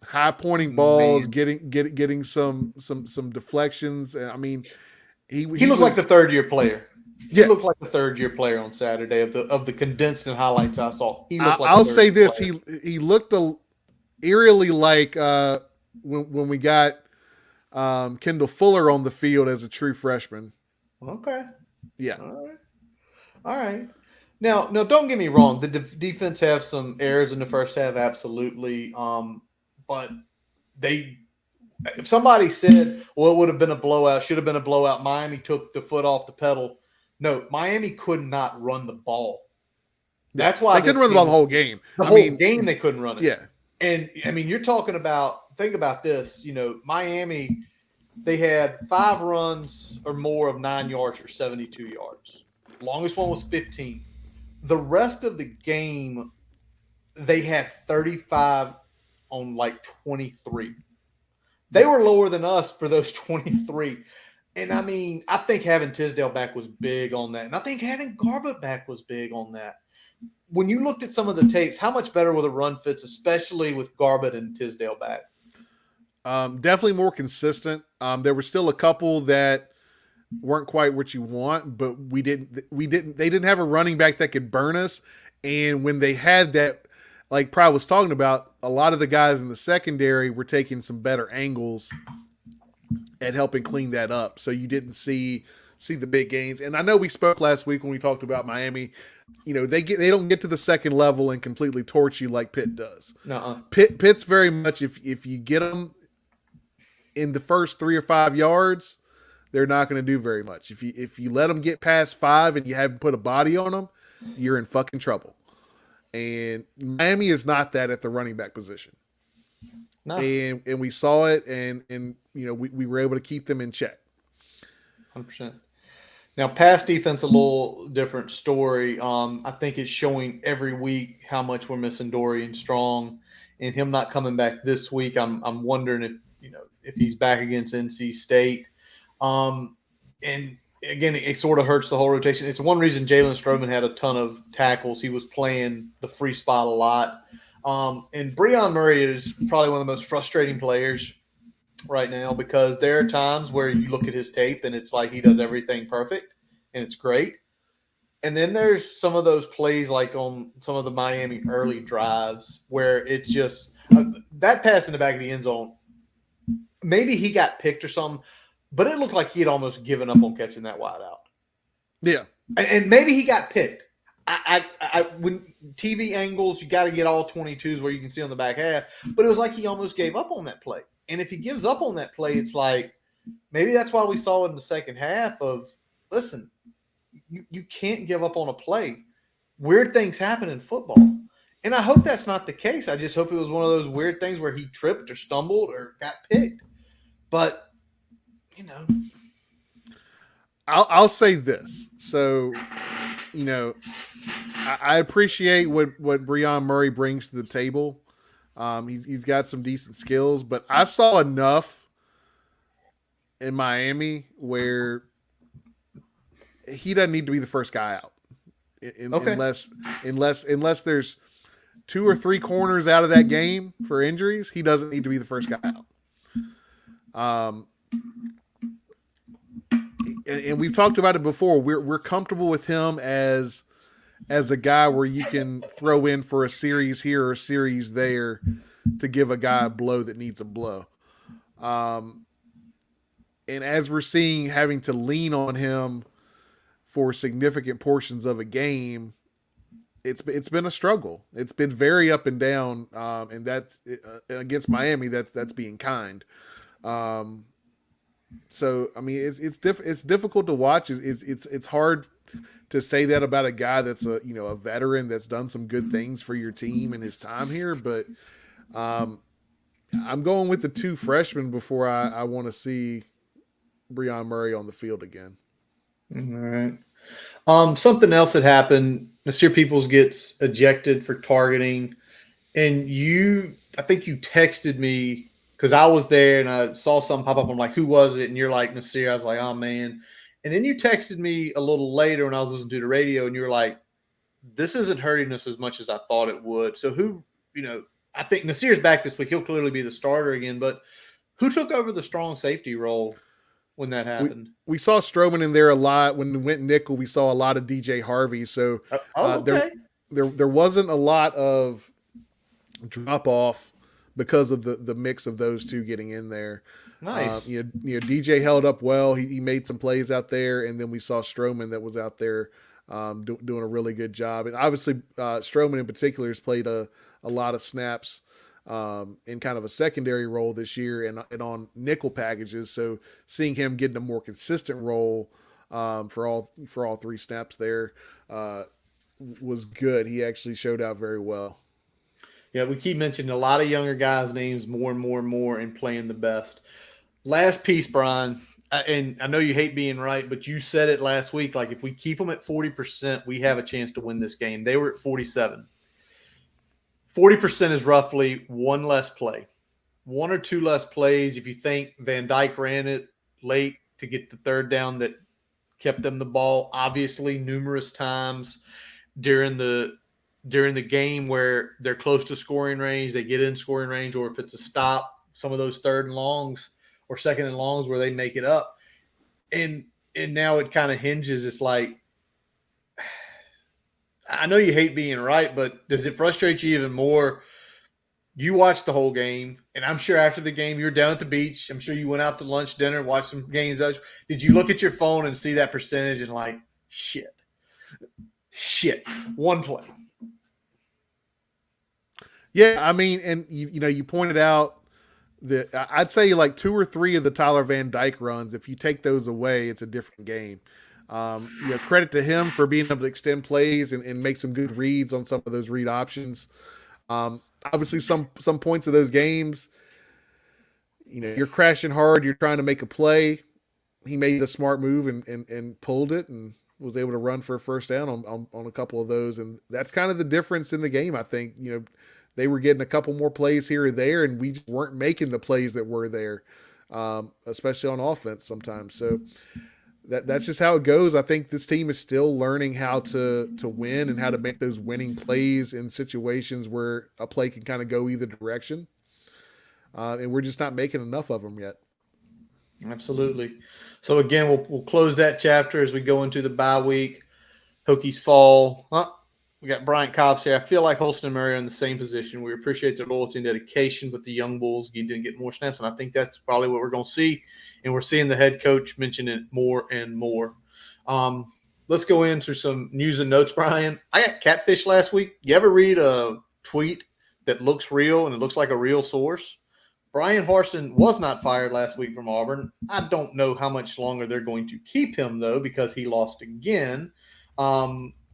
high pointing balls, getting some deflections. And he looked like the third-year player. He Yeah. looked like the third-year player on Saturday of the condensed and highlights I saw. He looked like I'll say this: player. he looked eerily like when we got Kendall Fuller on the field as a true freshman. Okay. Yeah. All right. Now, don't get me wrong. The defense have some errors in the first half, absolutely. But if somebody said, well, it would have been a blowout, should have been a blowout, Miami took the foot off the pedal. No, Miami could not run the ball. That's why they couldn't run the ball the whole game. The whole game they couldn't run it. Yeah. And you're talking about, think about this, Miami, they had 5 runs or more of 9 yards for 72 yards. Longest one was 15. The rest of the game, they had 35 on like 23. They were lower than us for those 23. And I think having Tisdale back was big on that. And I think having Garbutt back was big on that. When you looked at some of the tapes, how much better were the run fits, especially with Garbutt and Tisdale back? Definitely more consistent. There were still a couple that weren't quite what you want, but they didn't have a running back that could burn us. And when they had that, like Pry was talking about, a lot of the guys in the secondary were taking some better angles at helping clean that up. So you didn't see the big gains. And I know we spoke last week when we talked about Miami. They don't get to the second level and completely torch you like Pitt does. No. Pitt's very much, if you get them in the first 3 or 5 yards, they're not going to do very much. If you let them get past 5 and you haven't put a body on them, you're in fucking trouble. And Miami is not that at the running back position. No. And we saw it, and we were able to keep them in check. 100%. Now, pass defense, a little different story. I think it's showing every week how much we're missing Dorian Strong, and him not coming back this week. I'm wondering if he's back against NC State. And again, it sort of hurts the whole rotation. It's one reason Jalen Stroman had a ton of tackles. He was playing the free spot a lot. And Breon Murray is probably one of the most frustrating players right now, because there are times where you look at his tape and it's like he does everything perfect and it's great. And then there's some of those plays like on some of the Miami early drives where it's just that pass in the back of the end zone. Maybe he got picked or something, but it looked like he had almost given up on catching that wide out. Yeah. And maybe he got picked. When TV angles, you got to get all 22s where you can see on the back half, but it was like he almost gave up on that play. And if he gives up on that play, it's like, maybe that's why we saw in the second half of, listen, you can't give up on a play. Weird things happen in football. And I hope that's not the case. I just hope it was one of those weird things where he tripped or stumbled or got picked. But, I'll say this. So, I appreciate what Breon Murray brings to the table. He's got some decent skills, but I saw enough in Miami where he doesn't need to be the first guy out. Okay. Unless there's 2 or 3 corners out of that game for injuries, he doesn't need to be the first guy out. And we've talked about it before. We're comfortable with him as a guy where you can throw in for a series here or a series there to give a guy a blow that needs a blow. And as we're seeing having to lean on him for significant portions of a game, it's been a struggle. It's been very up and down, and that's against Miami. That's being kind. So I mean, it's difficult to watch. It's hard to say that about a guy that's a veteran that's done some good things for your team in his time here, but I'm going with the 2 freshmen before I want to see Breon Murray on the field again. All right. Something else that happened, Nasir Peoples gets ejected for targeting, and I think you texted me because I was there and I saw something pop up. I'm like, who was it? And you're like, Nasir. I was like, oh, man. And then you texted me a little later when I was listening to the radio, and you were like, this isn't hurting us as much as I thought it would. So I think Nasir's back this week. He'll clearly be the starter again, but who took over the strong safety role when that happened? We saw Stroman in there a lot. When we went nickel, we saw a lot of DJ Harvey. So okay. there wasn't a lot of drop off because of the mix of those 2 getting in there. Nice. DJ held up well. He made some plays out there, and then we saw Stroman that was out there doing a really good job. And obviously, Stroman in particular has played a lot of snaps in kind of a secondary role this year and on nickel packages. So seeing him getting a more consistent role for all 3 snaps there was good. He actually showed out very well. Yeah, we keep mentioning a lot of younger guys' names more and more and more and playing the best. Last piece, Brian, and I know you hate being right, but you said it last week, like if we keep them at 40%, we have a chance to win this game. They were at 47. 40% is roughly 1 less play. 1 or 2 less plays. If you think Van Dyke ran it late to get the 3rd down that kept them the ball, obviously numerous times during the game where they're close to scoring range, they get in scoring range, or if it's a stop, some of those 3rd and longs or 2nd and longs where they make it up. And now it kind of hinges. It's like, I know you hate being right, but does it frustrate you even more? You watched the whole game, and I'm sure after the game, you're down at the beach. I'm sure you went out to lunch, dinner, watched some games. Did you look at your phone and see that percentage and like, shit, 1 play? Yeah, I mean, and you pointed out that I'd say like 2 or 3 of the Tyler Van Dyke runs, if you take those away, it's a different game. Credit to him for being able to extend plays and make some good reads on some of those read options. Obviously, some points of those games, you're crashing hard, you're trying to make a play. He made the smart move and pulled it and was able to run for a first down on a couple of those. And that's kind of the difference in the game, I think. They were getting a couple more plays here or there, and we just weren't making the plays that were there, especially on offense sometimes. So that's just how it goes. I think this team is still learning how to win and how to make those winning plays in situations where a play can kind of go either direction. And we're just not making enough of them yet. Absolutely. So again, we'll close that chapter as we go into the bye week. Hokies fall. We got Bryant Cobbs here. I feel like Holston and Murray are in the same position. We appreciate their loyalty and dedication, but the young Bulls need to get more snaps, and I think that's probably what we're going to see. And we're seeing the head coach mention it more and more. Let's go into some news and notes, Brian. I got catfish last week. You ever read a tweet that looks real and it looks like a real source? Brian Harsin was not fired last week from Auburn. I don't know how much longer they're going to keep him, though, because he lost again.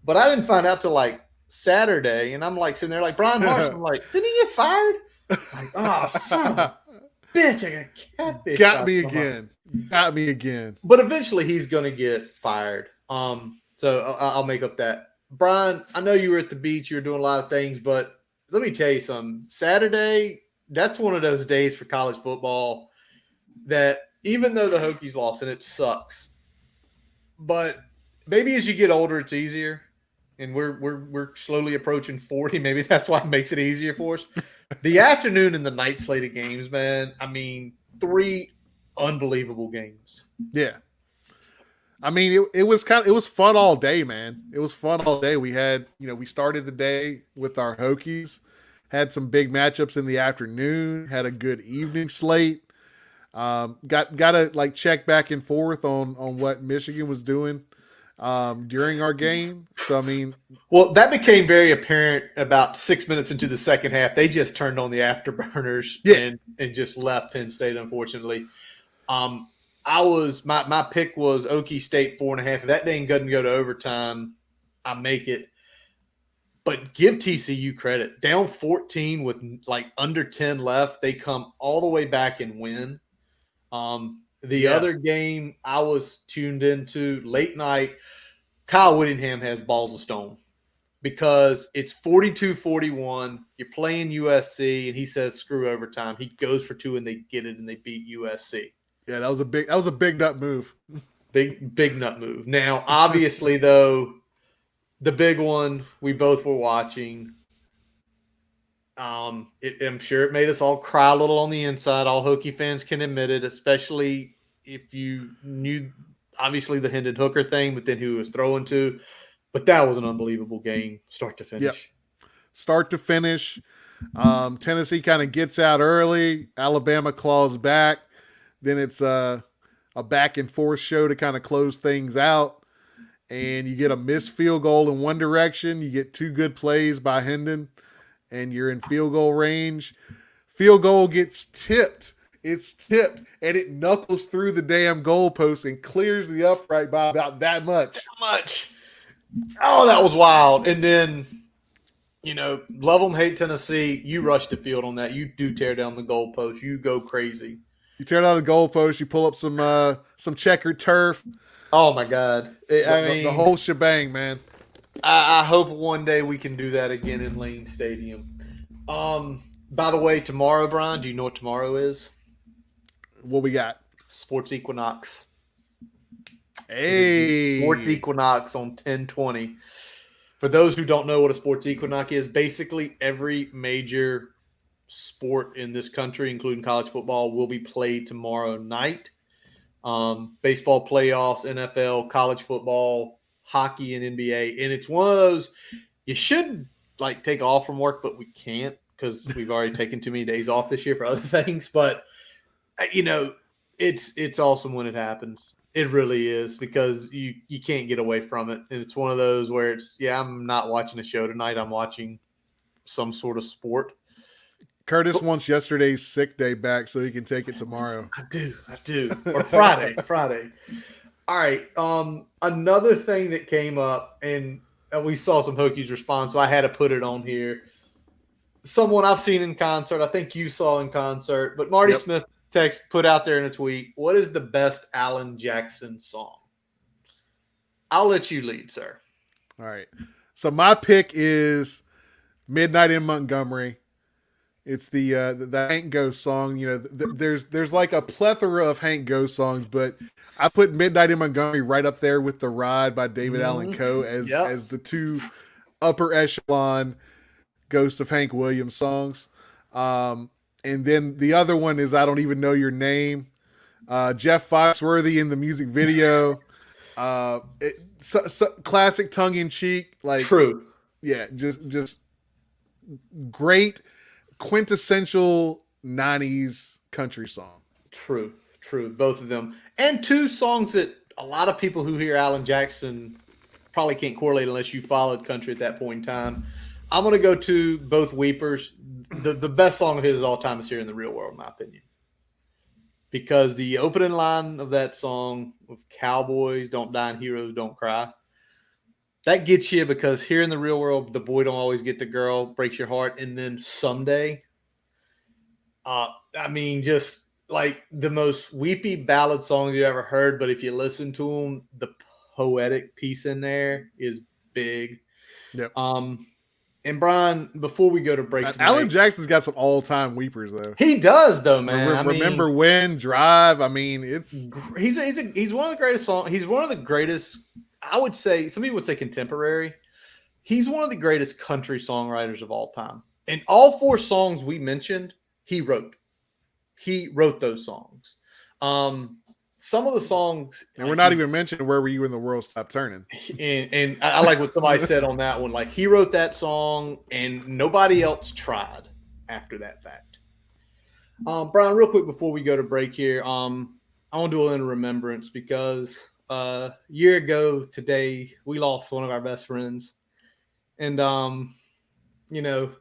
But I didn't find out till like Saturday, and I'm like sitting there like, Brian Harsin, I'm like, didn't he get fired? Like, oh, son of a bitch, I got catfish. Got me again. But eventually he's going to get fired. So I'll make up that. Brian, I know you were at the beach. You were doing a lot of things, but let me tell you something. Saturday, that's one of those days for college football that even though the Hokies lost, and it sucks, but maybe as you get older, it's easier, and we're slowly approaching 40. Maybe that's why it makes it easier for us. The afternoon and the night slate of games, man. I mean, 3 unbelievable games. Yeah. I mean, it was fun all day, man. It was fun all day. We had, we started the day with our Hokies, had some big matchups in the afternoon, had a good evening slate. Got to like check back and forth on what Michigan was doing during our game. So I mean, well, that became very apparent about 6 minutes into the second half. They just turned on the afterburners and just left Penn State, unfortunately. My pick was Okie State 4.5. If that thing doesn't go to overtime, I make it. But give TCU credit. Down 14 with like under 10 left, they come all the way back and win. The other game I was tuned into late night, Kyle Whittingham has balls of stone because it's 42-41. You're playing USC, and he says screw overtime. He goes for 2, and they get it, and they beat USC. Yeah, that was a big nut move. Big nut move. Now, obviously, though, the big one we both were watching. I'm sure it made us all cry a little on the inside. All Hokie fans can admit it, especially if you knew, obviously, the Hendon Hooker thing, but then who he was throwing to. But that was an unbelievable game, start to finish. Yep. Start to finish. Tennessee kind of gets out early. Alabama claws back. Then it's a back and forth show to kind of close things out. And you get a missed field goal in one direction. You get 2 good plays by Hendon, and you're in field goal range. Field goal gets tipped. It's tipped, and it knuckles through the damn goalpost and clears the upright by about that much. Oh, that was wild. And then, love them, hate Tennessee. You rush the field on that. You do tear down the goalpost. You go crazy. You tear down the goalpost. You pull up some checkered turf. Oh, my God. The whole shebang, man. I hope one day we can do that again in Lane Stadium. By the way, tomorrow, Brian, do you know what tomorrow is? What we got? Sports Equinox. Hey. Sports Equinox on 10/20. For those who don't know what a Sports Equinox is, basically every major sport in this country, including college football, will be played tomorrow night. Baseball playoffs, NFL, college football, hockey, and NBA. And it's one of those you should take off from work, but we can't because we've already taken too many days off this year for other things. But it's awesome when it happens. It really is, because you can't get away from it. And it's one of those where I'm not watching a show tonight. I'm watching some sort of sport. Curtis wants yesterday's sick day back so he can take it tomorrow. I do. Or Friday. All right. Another thing that came up, and we saw some Hokies response, so I had to put it on here. Someone I've seen in concert, I think you saw in concert, but Marty Smith put out there in a tweet, what is the best Alan Jackson song? I'll let you lead, sir. All right. So my pick is Midnight in Montgomery. It's the Hank Ghost song. There's like a plethora of Hank Ghost songs, but I put Midnight in Montgomery right up there with The Ride by David Allan Coe as the 2 upper echelon Ghost of Hank Williams songs. And then the other one is I Don't Even Know Your Name. Jeff Foxworthy in the music video. Classic tongue in cheek. True. Yeah, just great quintessential 90s country song. True. Both of them. And 2 songs that a lot of people who hear Alan Jackson probably can't correlate unless you followed country at that point in time. I'm going to go to both Weepers. The best song of his all time is Here in the Real World, in my opinion. Because the opening line of that song of Cowboys Don't Die and Heroes Don't Cry, that gets you, because here in the real world, the boy don't always get the girl, breaks your heart. And then Someday, just like the most weepy ballad songs you ever heard. But if you listen to them, the poetic piece in there is big. Yep. And Brian, before we go to break tonight, Alan Jackson's got some all-time weepers, though. He does, though, man. Remember When, Drive. He's one of the greatest songs. He's one of the greatest I would say, some people would say contemporary. He's one of the greatest country songwriters of all time. And all 4 songs we mentioned, he wrote. He wrote those songs. Some of the songs, and we're not even mentioning Where Were You When the World Stopped Turning. And I like what somebody said on that one. Like, he wrote that song, and nobody else tried after that fact. Brian, real quick before we go to break here, I want to do a little remembrance because a year ago today we lost one of our best friends, and you know,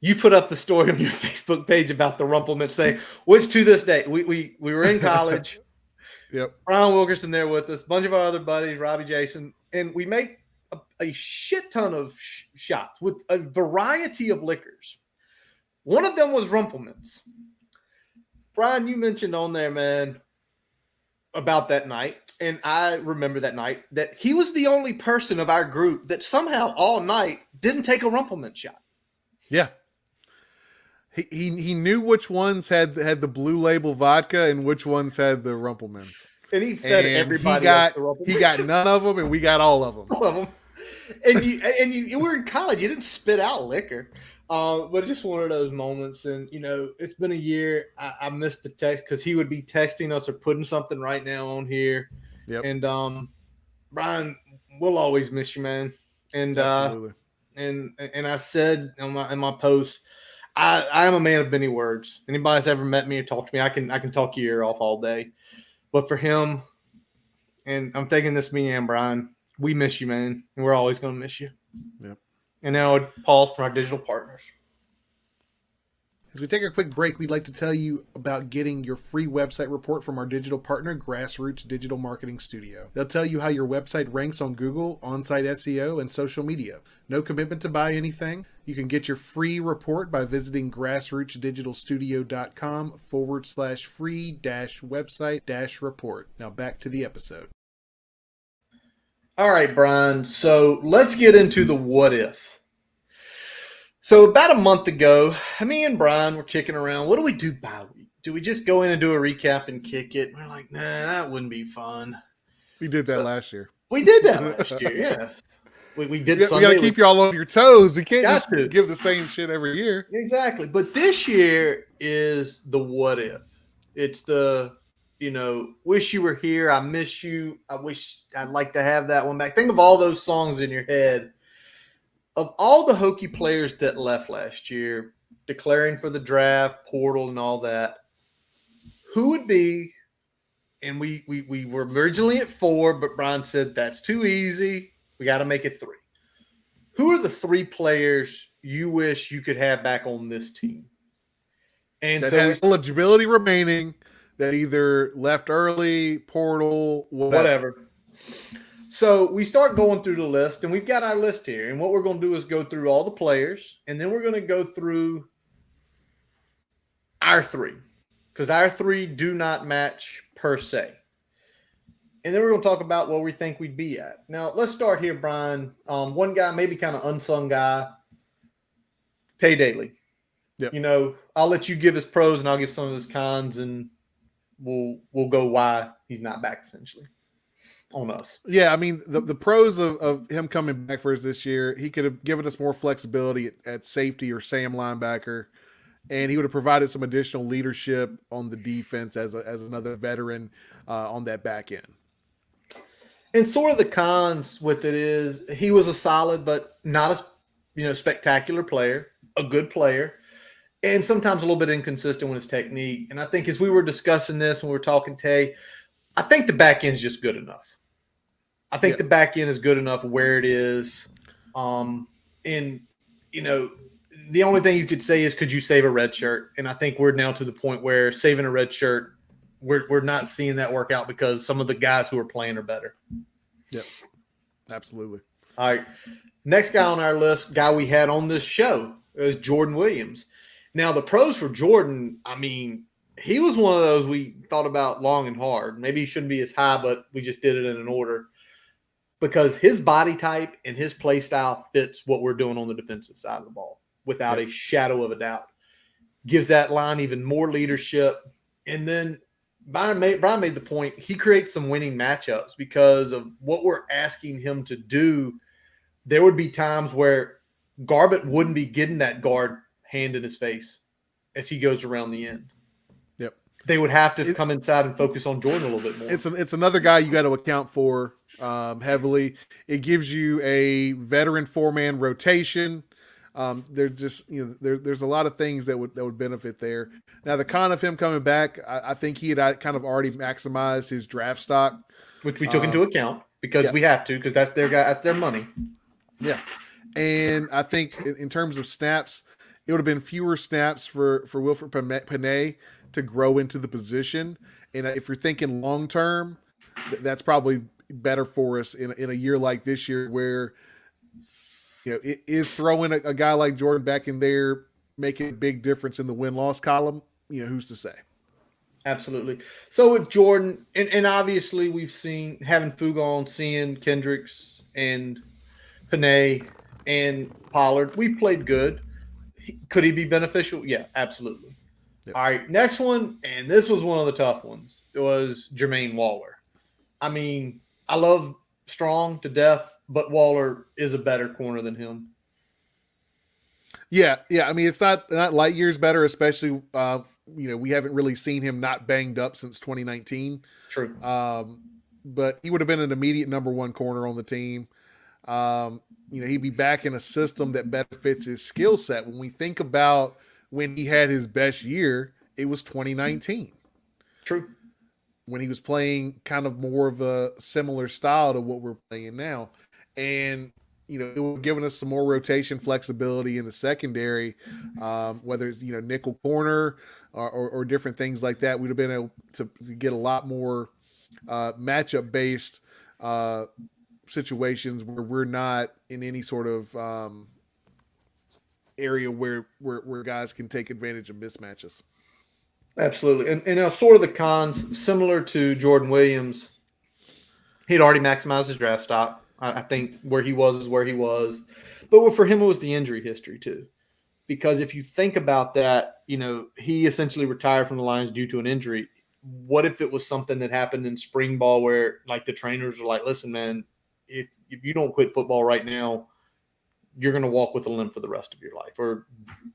you put up the story on your Facebook page about the Rumplemans thing, which to this day we were in college. Yep. Brian Wilkerson there with us, a bunch of our other buddies, Robbie Jason, and we make a shit ton of shots with a variety of liquors. One of them was Rumplemans. Brian, you mentioned on there, man, about that night, and I remember that night that he was the only person of our group that somehow all night didn't take a Rumpleman shot. Yeah. He knew which ones had the Blue Label vodka and which ones had the Rumplemans. And he fed everybody. He got none of them, and we got all of them. All of them. And you were in college. You didn't spit out liquor. But it's just one of those moments. And, it's been a year. I missed the text because he would be texting us or putting something right now on here. Yep. And, Brian, we'll always miss you, man. And, absolutely. And I said in my post, I am a man of many words. Anybody that's ever met me or talked to me, I can talk your ear off all day. But for him, and I'm thinking this me and Brian, we miss you, man. And we're always going to miss you. Yep. And now pause from our digital partners. As we take a quick break, we'd like to tell you about getting your free website report from our digital partner, Grassroots Digital Marketing Studio. They'll tell you how your website ranks on Google, on-site SEO, and social media. No commitment to buy anything. You can get your free report by visiting grassrootsdigitalstudio.com/free-website-report. Now back to the episode. All right, Brian. So let's get into the what if. So about a month ago, me and Brian were kicking around. What do we do bi-week? Do we just go in and do a recap and kick it? We're like, nah, that wouldn't be fun. We did that last year. We did that last year, yeah. We did Sunday. We got to keep you all on your toes. We can't just to give the same shit every year. Exactly. But this year is the what if. It's the, wish you were here. I miss you. I wish I'd like to have that one back. Think of all those songs in your head. Of all the Hokie players that left last year, declaring for the draft, portal, and all that, who would be, and we were originally at 4, but Brian said that's too easy. We got to make it 3. Who are the 3 players you wish you could have back on this team? And that so has eligibility remaining, that either left early, portal, whatever. So we start going through the list, and we've got our list here. And what we're going to do is go through all the players, and then we're going to go through our 3, because our 3 do not match per se. And then we're going to talk about what we think we'd be at. Now, let's start here, Brian. One guy, maybe kind of unsung guy, Pay Daily. Yep. I'll let you give his pros, and I'll give some of his cons, and we'll go why he's not back, essentially. On us. Yeah, I mean, the pros of him coming back for us this year, he could have given us more flexibility at safety or Sam linebacker, and he would have provided some additional leadership on the defense as another veteran on that back end. And sort of the cons with it is he was a solid but not a spectacular player, a good player, and sometimes a little bit inconsistent with his technique. And I think as we were discussing this when we were talking Tay, I think the back end is just good enough. I think the back end is good enough where it is. And, the only thing you could say is, could you save a red shirt? And I think we're now to the point where saving a red shirt, we're not seeing that work out because some of the guys who are playing are better. Yep, absolutely. All right. Next guy on our list, guy we had on this show, is Jordan Williams. Now, the pros for Jordan, I mean, he was one of those we thought about long and hard. Maybe he shouldn't be as high, but we just did it in an order because his body type and his play style fits what we're doing on the defensive side of the ball without a shadow of a doubt. Gives that line even more leadership. And then Brian made the point. He creates some winning matchups because of what we're asking him to do. There would be times where Garbett wouldn't be getting that guard hand in his face as he goes around the end. Yep. They would have to come inside and focus on Jordan a little bit more. It's another guy you got to account for heavily. It gives you a veteran 4-man rotation. There's just there's a lot of things that would benefit there. Now the con of him coming back, I think he had kind of already maximized his draft stock, which we took into account because we have to, because that's their guy, that's their money. Yeah, and I think in terms of snaps, it would have been fewer snaps for Wilfred Panay to grow into the position. And if you're thinking long term, that's probably better for us in a year like this year where it is throwing a guy like Jordan back in there making a big difference in the win-loss column. Who's to say? Absolutely. So with Jordan, and obviously we've seen having Fuga on, seeing Kendricks and Panay and Pollard, we've played good. Could he be beneficial? Yeah, absolutely. Yep. All right, next one, and this was one of the tough ones. It was Jermaine Waller. I mean, I love Strong to death, but Waller is a better corner than him. Yeah. I mean, it's not light years better, especially we haven't really seen him not banged up since 2019. True. But he would have been an immediate number one corner on the team. He'd be back in a system that better fits his skill set. When we think about when he had his best year, it was 2019. True. When he was playing kind of more of a similar style to what we're playing now. And, it would have given us some more rotation flexibility in the secondary, whether it's, nickel corner or different things like that. We'd have been able to get a lot more matchup-based situations where we're not in any sort of area where guys can take advantage of mismatches. Absolutely. And now sort of the cons, similar to Jordan Williams, he'd already maximized his draft stock. I think where he was is where he was. But for him, it was the injury history too. Because if you think about that, he essentially retired from the Lions due to an injury. What if it was something that happened in spring ball where like the trainers were like, listen, man, if you don't quit football right now, you're going to walk with a limp for the rest of your life. Or,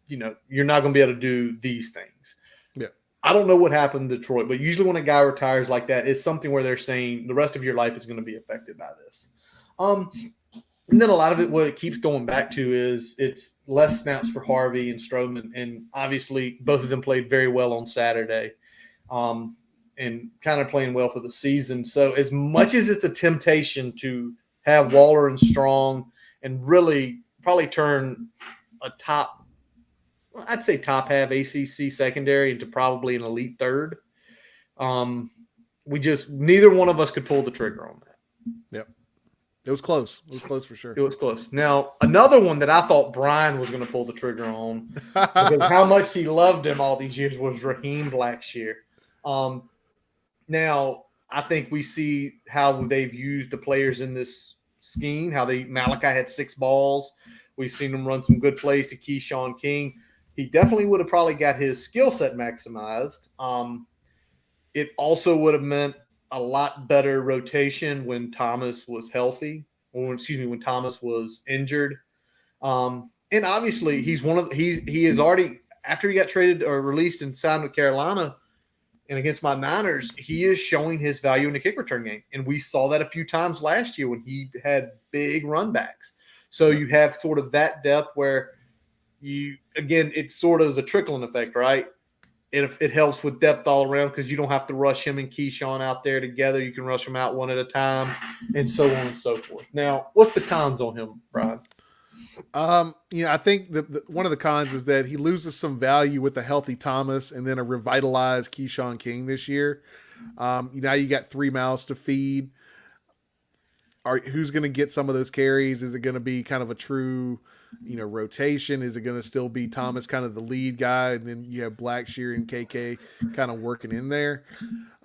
you're not going to be able to do these things. Yeah. I don't know what happened in Detroit, but usually when a guy retires like that, it's something where they're saying the rest of your life is going to be affected by this. And then a lot of it, what it keeps going back to is it's less snaps for Harvey and Stroman. And obviously both of them played very well on Saturday and kind of playing well for the season. So as much as it's a temptation to have Waller and Strong and really probably turn a top half ACC secondary into probably an elite third, neither one of us could pull the trigger on that. Yep. It was close. It was close for sure. It was close. Now, another one that I thought Brian was going to pull the trigger on because how much he loved him all these years was Raheem Blackshear. Now, I think we see how they've used the players in this scheme, Malachi had 6 balls. We've seen him run some good plays to Keyshawn King. He definitely would have probably got his skill set maximized. It also would have meant a lot better rotation when Thomas was healthy, when Thomas was injured. And obviously he is already, after he got traded or released and signed with Carolina and against my Niners, he is showing his value in the kick return game. And we saw that a few times last year when he had big run backs. So you have sort of that depth where it's sort of as a trickling effect, right? It helps with depth all around because you don't have to rush him and Keyshawn out there together. You can rush them out one at a time and so on and so forth. Now, what's the cons on him, Brian? I think one of the cons is that he loses some value with a healthy Thomas and then a revitalized Keyshawn King this year. Now you got 3 mouths to feed. Who's going to get some of those carries? Is it going to be kind of a true rotation? Is it going to still be Thomas kind of the lead guy, and then you have Blackshear and KK kind of working in there?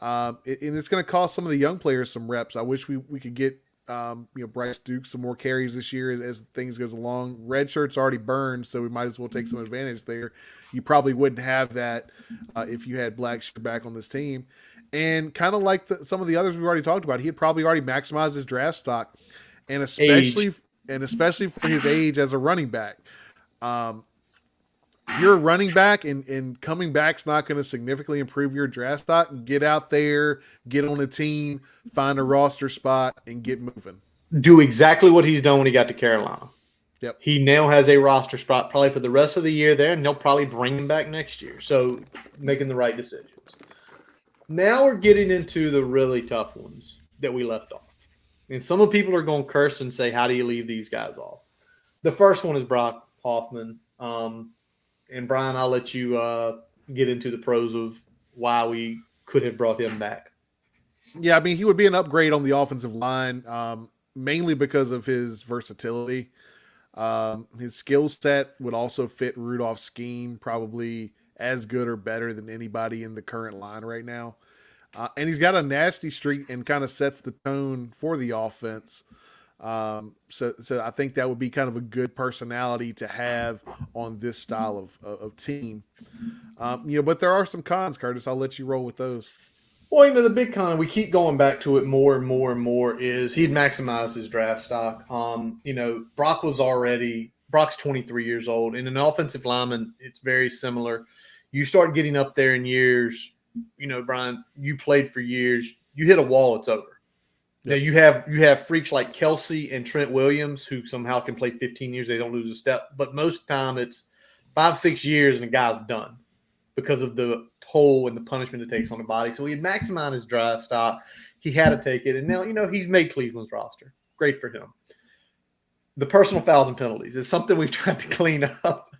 And it's going to cost some of the young players some reps. I wish we could get Bryce Duke some more carries this year as things goes along. Red shirt's already burned, so we might as well take some advantage there. You probably wouldn't have that if you had Blackshear back on this team. And kind of like some of the others we've already talked about, he had probably already maximized his draft stock, and Age. especially for his age as a running back. If you're a running back and coming back's not going to significantly improve your draft stock, get out there, get on a team, find a roster spot, and get moving. Do exactly what he's done when he got to Carolina. Yep. He now has a roster spot probably for the rest of the year there, and they'll probably bring him back next year. So making the right decisions. Now we're getting into the really tough ones that we left off. And some of the people are going to curse and say, how do you leave these guys off? The first one is Brock Hoffman. And Brian, I'll let you get into the pros of why we could have brought him back. Yeah, I mean, he would be an upgrade on the offensive line, mainly because of his versatility. His skill set would also fit Rudolph's scheme, probably as good or better than anybody in the current line right now. And he's got a nasty streak and kind of sets the tone for the offense. So I think that would be kind of a good personality to have on this style of team. But there are some cons, Curtis. I'll let you roll with those. Well, the big con, we keep going back to it more and more and more, is he'd maximized his draft stock. Brock's 23 years old, and an offensive lineman, it's very similar. You start getting up there in years, Brian, you played for years, you hit a wall, it's over. Now you have freaks like Kelsey and Trent Williams who somehow can play 15 years, they don't lose a step. But most of the time it's 5-6 years and the guy's done because of the toll and the punishment it takes on the body. So he had maximized his draft stock. He had to take it. And now, he's made Cleveland's roster. Great for him. The personal fouls and penalties is something we've tried to clean up.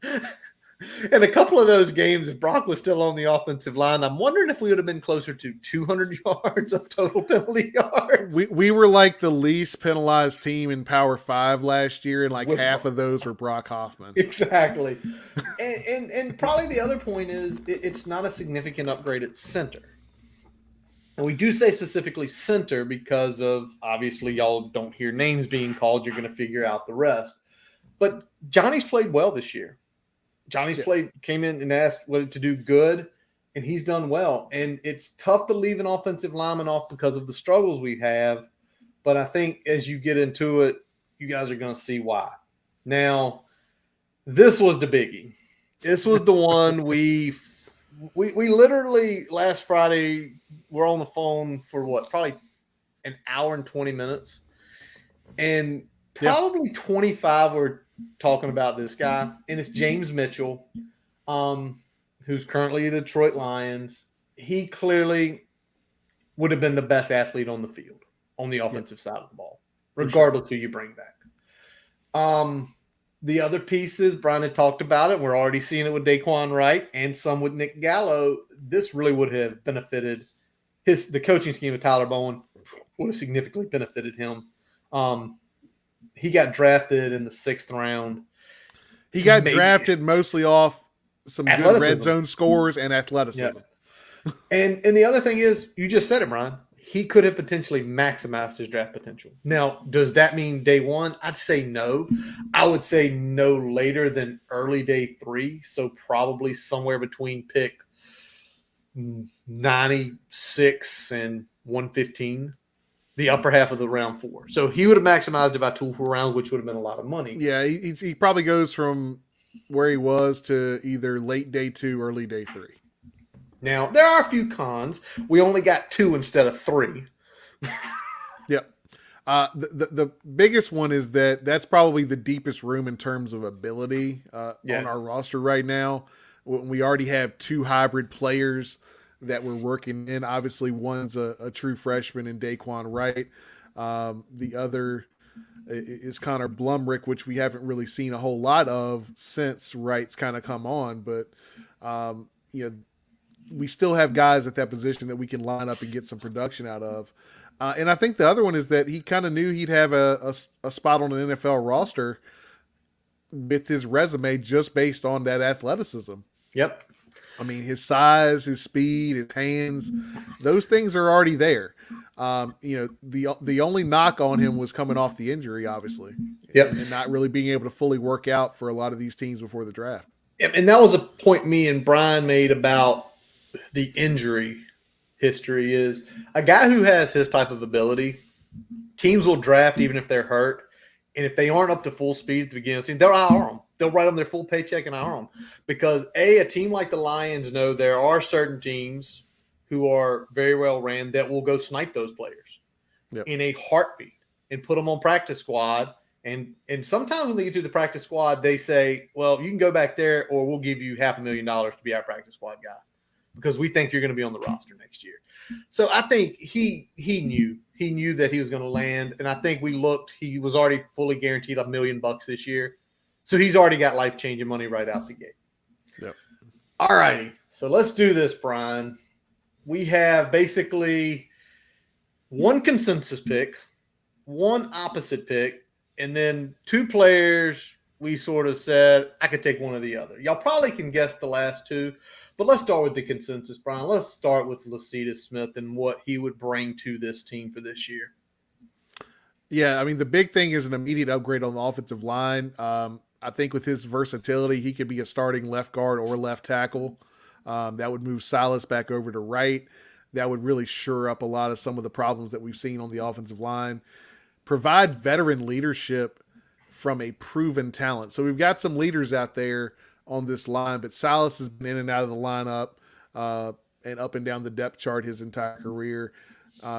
And a couple of those games, if Brock was still on the offensive line, I'm wondering if we would have been closer to 200 yards of total penalty yards. We were like the least penalized team in Power 5 last year, and half of those were Brock Hoffman. Exactly. and probably the other point is it's not a significant upgrade at center. And we do say specifically center because of, obviously, y'all don't hear names being called. You're going to figure out the rest. But Johnny's played well this year. Came in and asked what to do good, and he's done well. And it's tough to leave an offensive lineman off because of the struggles we have. But I think as you get into it, you guys are going to see why. Now, this was the biggie. This was the one we literally last Friday were on the phone for probably an hour and 20 minutes. And probably 25 were talking about this guy, and it's James Mitchell, who's currently the Detroit Lions. He clearly would have been the best athlete on the field on the offensive side of the ball, regardless who you bring back. The other pieces, Brian had talked about it. We're already seeing it with Daquan Wright and some with Nick Gallo. This really would have benefited the coaching scheme of Tyler Bowen would have significantly benefited him. He got drafted in the 6th round. He got drafted mostly off some good red zone scores and athleticism. Yeah. And the other thing is, you just said it, Brian. He could have potentially maximized his draft potential. Now, does that mean day one? I'd say no. I would say no later than early day 3. So probably somewhere between pick 96 and 115. The upper half of the round 4. So he would have maximized about 2 rounds, which would have been a lot of money. Yeah, he probably goes from where he was to either late day 2, early day 3. Now, there are a few cons. We only got 2 instead of 3. Yep. The biggest one is that's probably the deepest room in terms of ability on our roster right now. We already have 2 hybrid players that we're working in. Obviously, one's a true freshman in Daquan Wright. The other is Connor Blumrick, which we haven't really seen a whole lot of since Wright's kind of come on. But, we still have guys at that position that we can line up and get some production out of. And I think the other one is that he kind of knew he'd have a spot on an NFL roster with his resume just based on that athleticism. Yep. I mean, his size, his speed, his hands, those things are already there. The only knock on him was coming off the injury, obviously. Yep. And not really being able to fully work out for a lot of these teams before the draft. Yep. And that was a point me and Brian made about the injury history is a guy who has his type of ability. Teams will draft even if they're hurt. And if they aren't up to full speed at the beginning of the season, they'll IR them. They'll write them their full paycheck and IR them. Because, a team like the Lions know there are certain teams who are very well ran that will go snipe those players in a heartbeat and put them on practice squad. And sometimes when they get to the practice squad, they say, well, you can go back there or we'll give you $500,000 to be our practice squad guy because we think you're going to be on the roster next year. So I think he knew that he was going to land. And I think he was already fully guaranteed $1 million this year. So he's already got life-changing money right out the gate. Yep. All righty. So let's do this, Brian. We have basically one consensus pick, one opposite pick, and then two players we sort of said I could take one or the other. Y'all probably can guess the last two, but let's start with the consensus, Brian. Let's start with Lecitus Smith and what he would bring to this team for this year. Yeah, I mean, the big thing is an immediate upgrade on the offensive line. I think with his versatility, he could be a starting left guard or left tackle. That would move Silas back over to right. That would really shore up a lot of some of the problems that we've seen on the offensive line. Provide veteran leadership from a proven talent. So we've got some leaders out there on this line, but Silas has been in and out of the lineup and up and down the depth chart his entire career.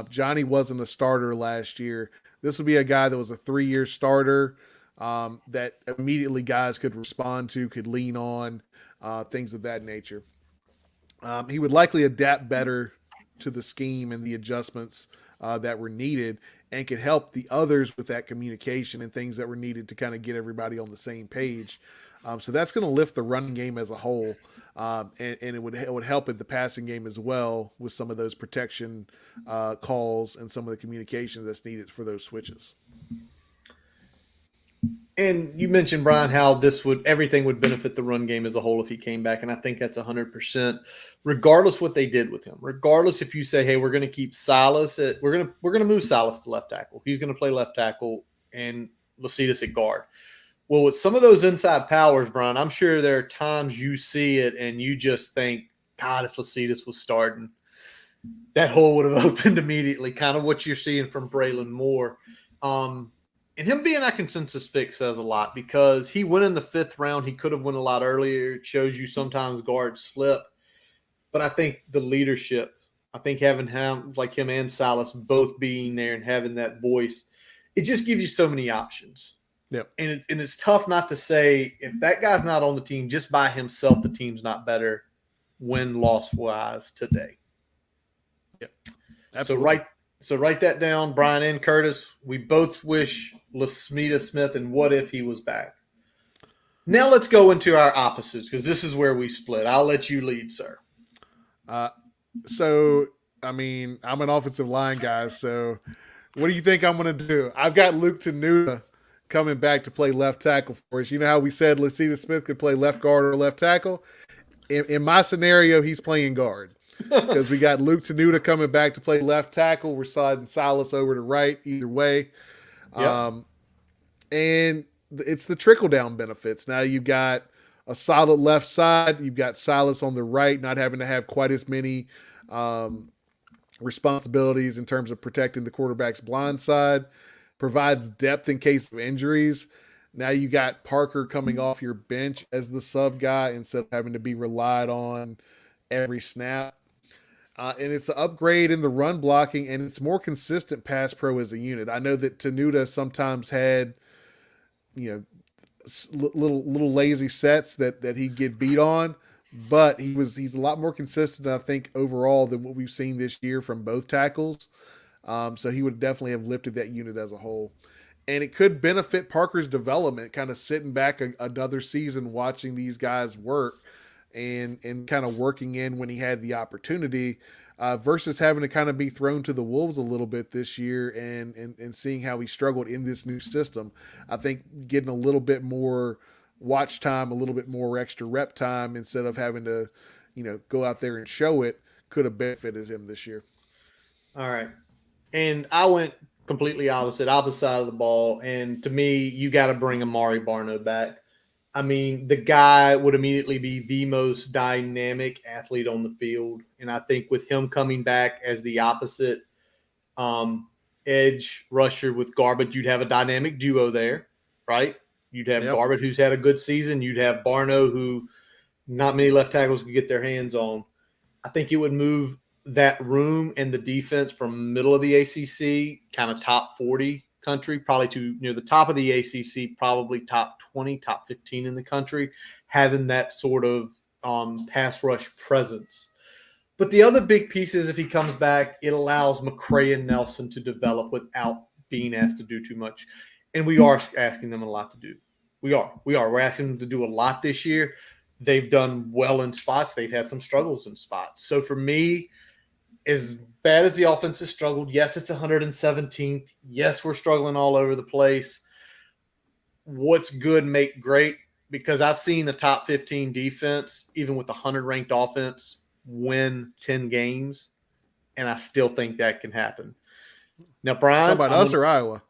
Johnny wasn't a starter last year. This would be a guy that was a 3-year starter that immediately guys could respond to, could lean on, things of that nature. He would likely adapt better to the scheme and the adjustments that were needed and could help the others with that communication and things that were needed to kind of get everybody on the same page. So that's going to lift the running game as a whole. And it would help in the passing game as well with some of those protection calls and some of the communication that's needed for those switches. And you mentioned, Brian, how everything would benefit the run game as a whole if he came back, and I think that's 100%. Regardless what they did with him, regardless if you say, hey, we're going to keep Silas we're going to move Silas to left tackle. He's going to play left tackle and Lecitus at guard. Well, with some of those inside powers, Brian, I'm sure there are times you see it and you just think, God, if Lecitus was starting, that hole would have opened immediately. Kind of what you're seeing from Braylon Moore. And him being that consensus pick says a lot because he went in the 5th round. He could have went a lot earlier. It shows you sometimes guards slip. But I think the leadership, I think having him, like him and Silas both being there and having that voice, it just gives you so many options. Yep. And it's tough not to say if that guy's not on the team just by himself, the team's not better win-loss wise today. Yep. Absolutely. So write that down, Brian and Curtis. We both wish Lecitus Smith and what if he was back. Now let's go into our opposites because this is where we split. I'll let you lead, sir. So, I mean, I'm an offensive line guy, so what do you think I'm going to do? I've got Luke Tenuta coming back to play left tackle for us. You know how we said Lecitus Smith could play left guard or left tackle? In my scenario, he's playing guard. Because we got Luke Tenuta coming back to play left tackle. We're sliding Silas over to right either way. Yep. And it's the trickle-down benefits. Now you got a solid left side. You've got Silas on the right, not having to have quite as many responsibilities in terms of protecting the quarterback's blind side. Provides depth in case of injuries. Now you got Parker coming off your bench as the sub guy instead of having to be relied on every snap. And it's an upgrade in the run blocking, and it's more consistent pass pro as a unit. I know that Tenuta sometimes had, little lazy sets that he'd get beat on, but he's a lot more consistent, I think, overall than what we've seen this year from both tackles. So he would definitely have lifted that unit as a whole. And it could benefit Parker's development, kind of sitting back another season watching these guys work and kind of working in when he had the opportunity versus having to kind of be thrown to the wolves a little bit this year and seeing how he struggled in this new system. I think getting a little bit more watch time, a little bit more extra rep time instead of having to, go out there and show it could have benefited him this year. All right. And I went completely opposite side of the ball. And to me, you got to bring Amari Barno back. I mean, the guy would immediately be the most dynamic athlete on the field. And I think with him coming back as the opposite edge rusher with Garbett, you'd have a dynamic duo there, right? You'd have Yep. Garbett, who's had a good season. You'd have Barno, who not many left tackles could get their hands on. I think it would move that room and the defense from middle of the ACC, kind of top 40 country, probably to near the top of the ACC, probably top 20, top 15 in the country, having that sort of pass rush presence. But the other big piece is if he comes back, it allows McCray and Nelson to develop without being asked to do too much. And we are asking them a lot to do. We are. We're asking them to do a lot this year. They've done well in spots. They've had some struggles in spots. So for me, as bad as the offense has struggled, yes, it's 117th. Yes, we're struggling all over the place. What's good make great, because I've seen a top 15 defense, even with a 100 ranked offense, win 10 games, and I still think that can happen. Now, Brian, Talk about us or Iowa?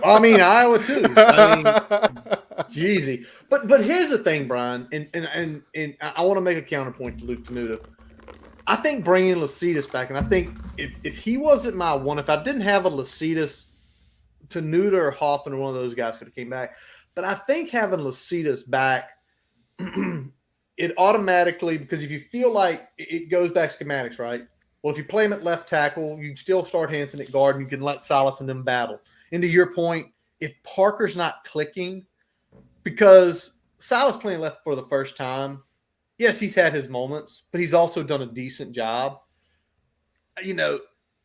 I mean, Iowa too. I mean, Jeezy. But here's the thing, Brian, and I want to make a counterpoint to Luke Tenuta. I think bringing Lecitus back, and I think if he wasn't my one, if I didn't have a Lecitus, Tenuta or Hoffman or one of those guys could have came back. But I think having Lecitus back, it automatically, because if you feel like it goes back schematics, right? Well, if you play him at left tackle, you still start Hansen at guard, and you can let Salas and them battle. And to your point, if Parker's not clicking, because Salas playing left for the first time, yes, he's had his moments, but he's also done a decent job. You know,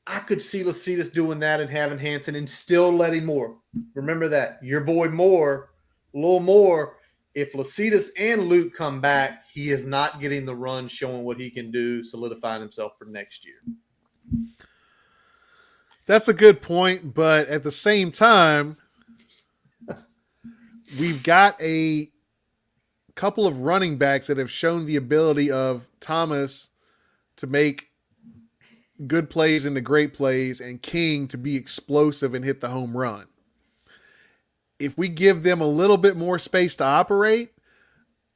I could see Lecitus doing that and having Hansen and still letting Moore. Remember that. Your boy Moore, a little more. If Lecitus and Luke come back, he is not getting the run showing what he can do, solidifying himself for next year. That's a good point, but at the same time, we've got a couple of running backs that have shown the ability of Thomas to make good plays into great plays and King to be explosive and hit the home run. If we give them a little bit more space to operate,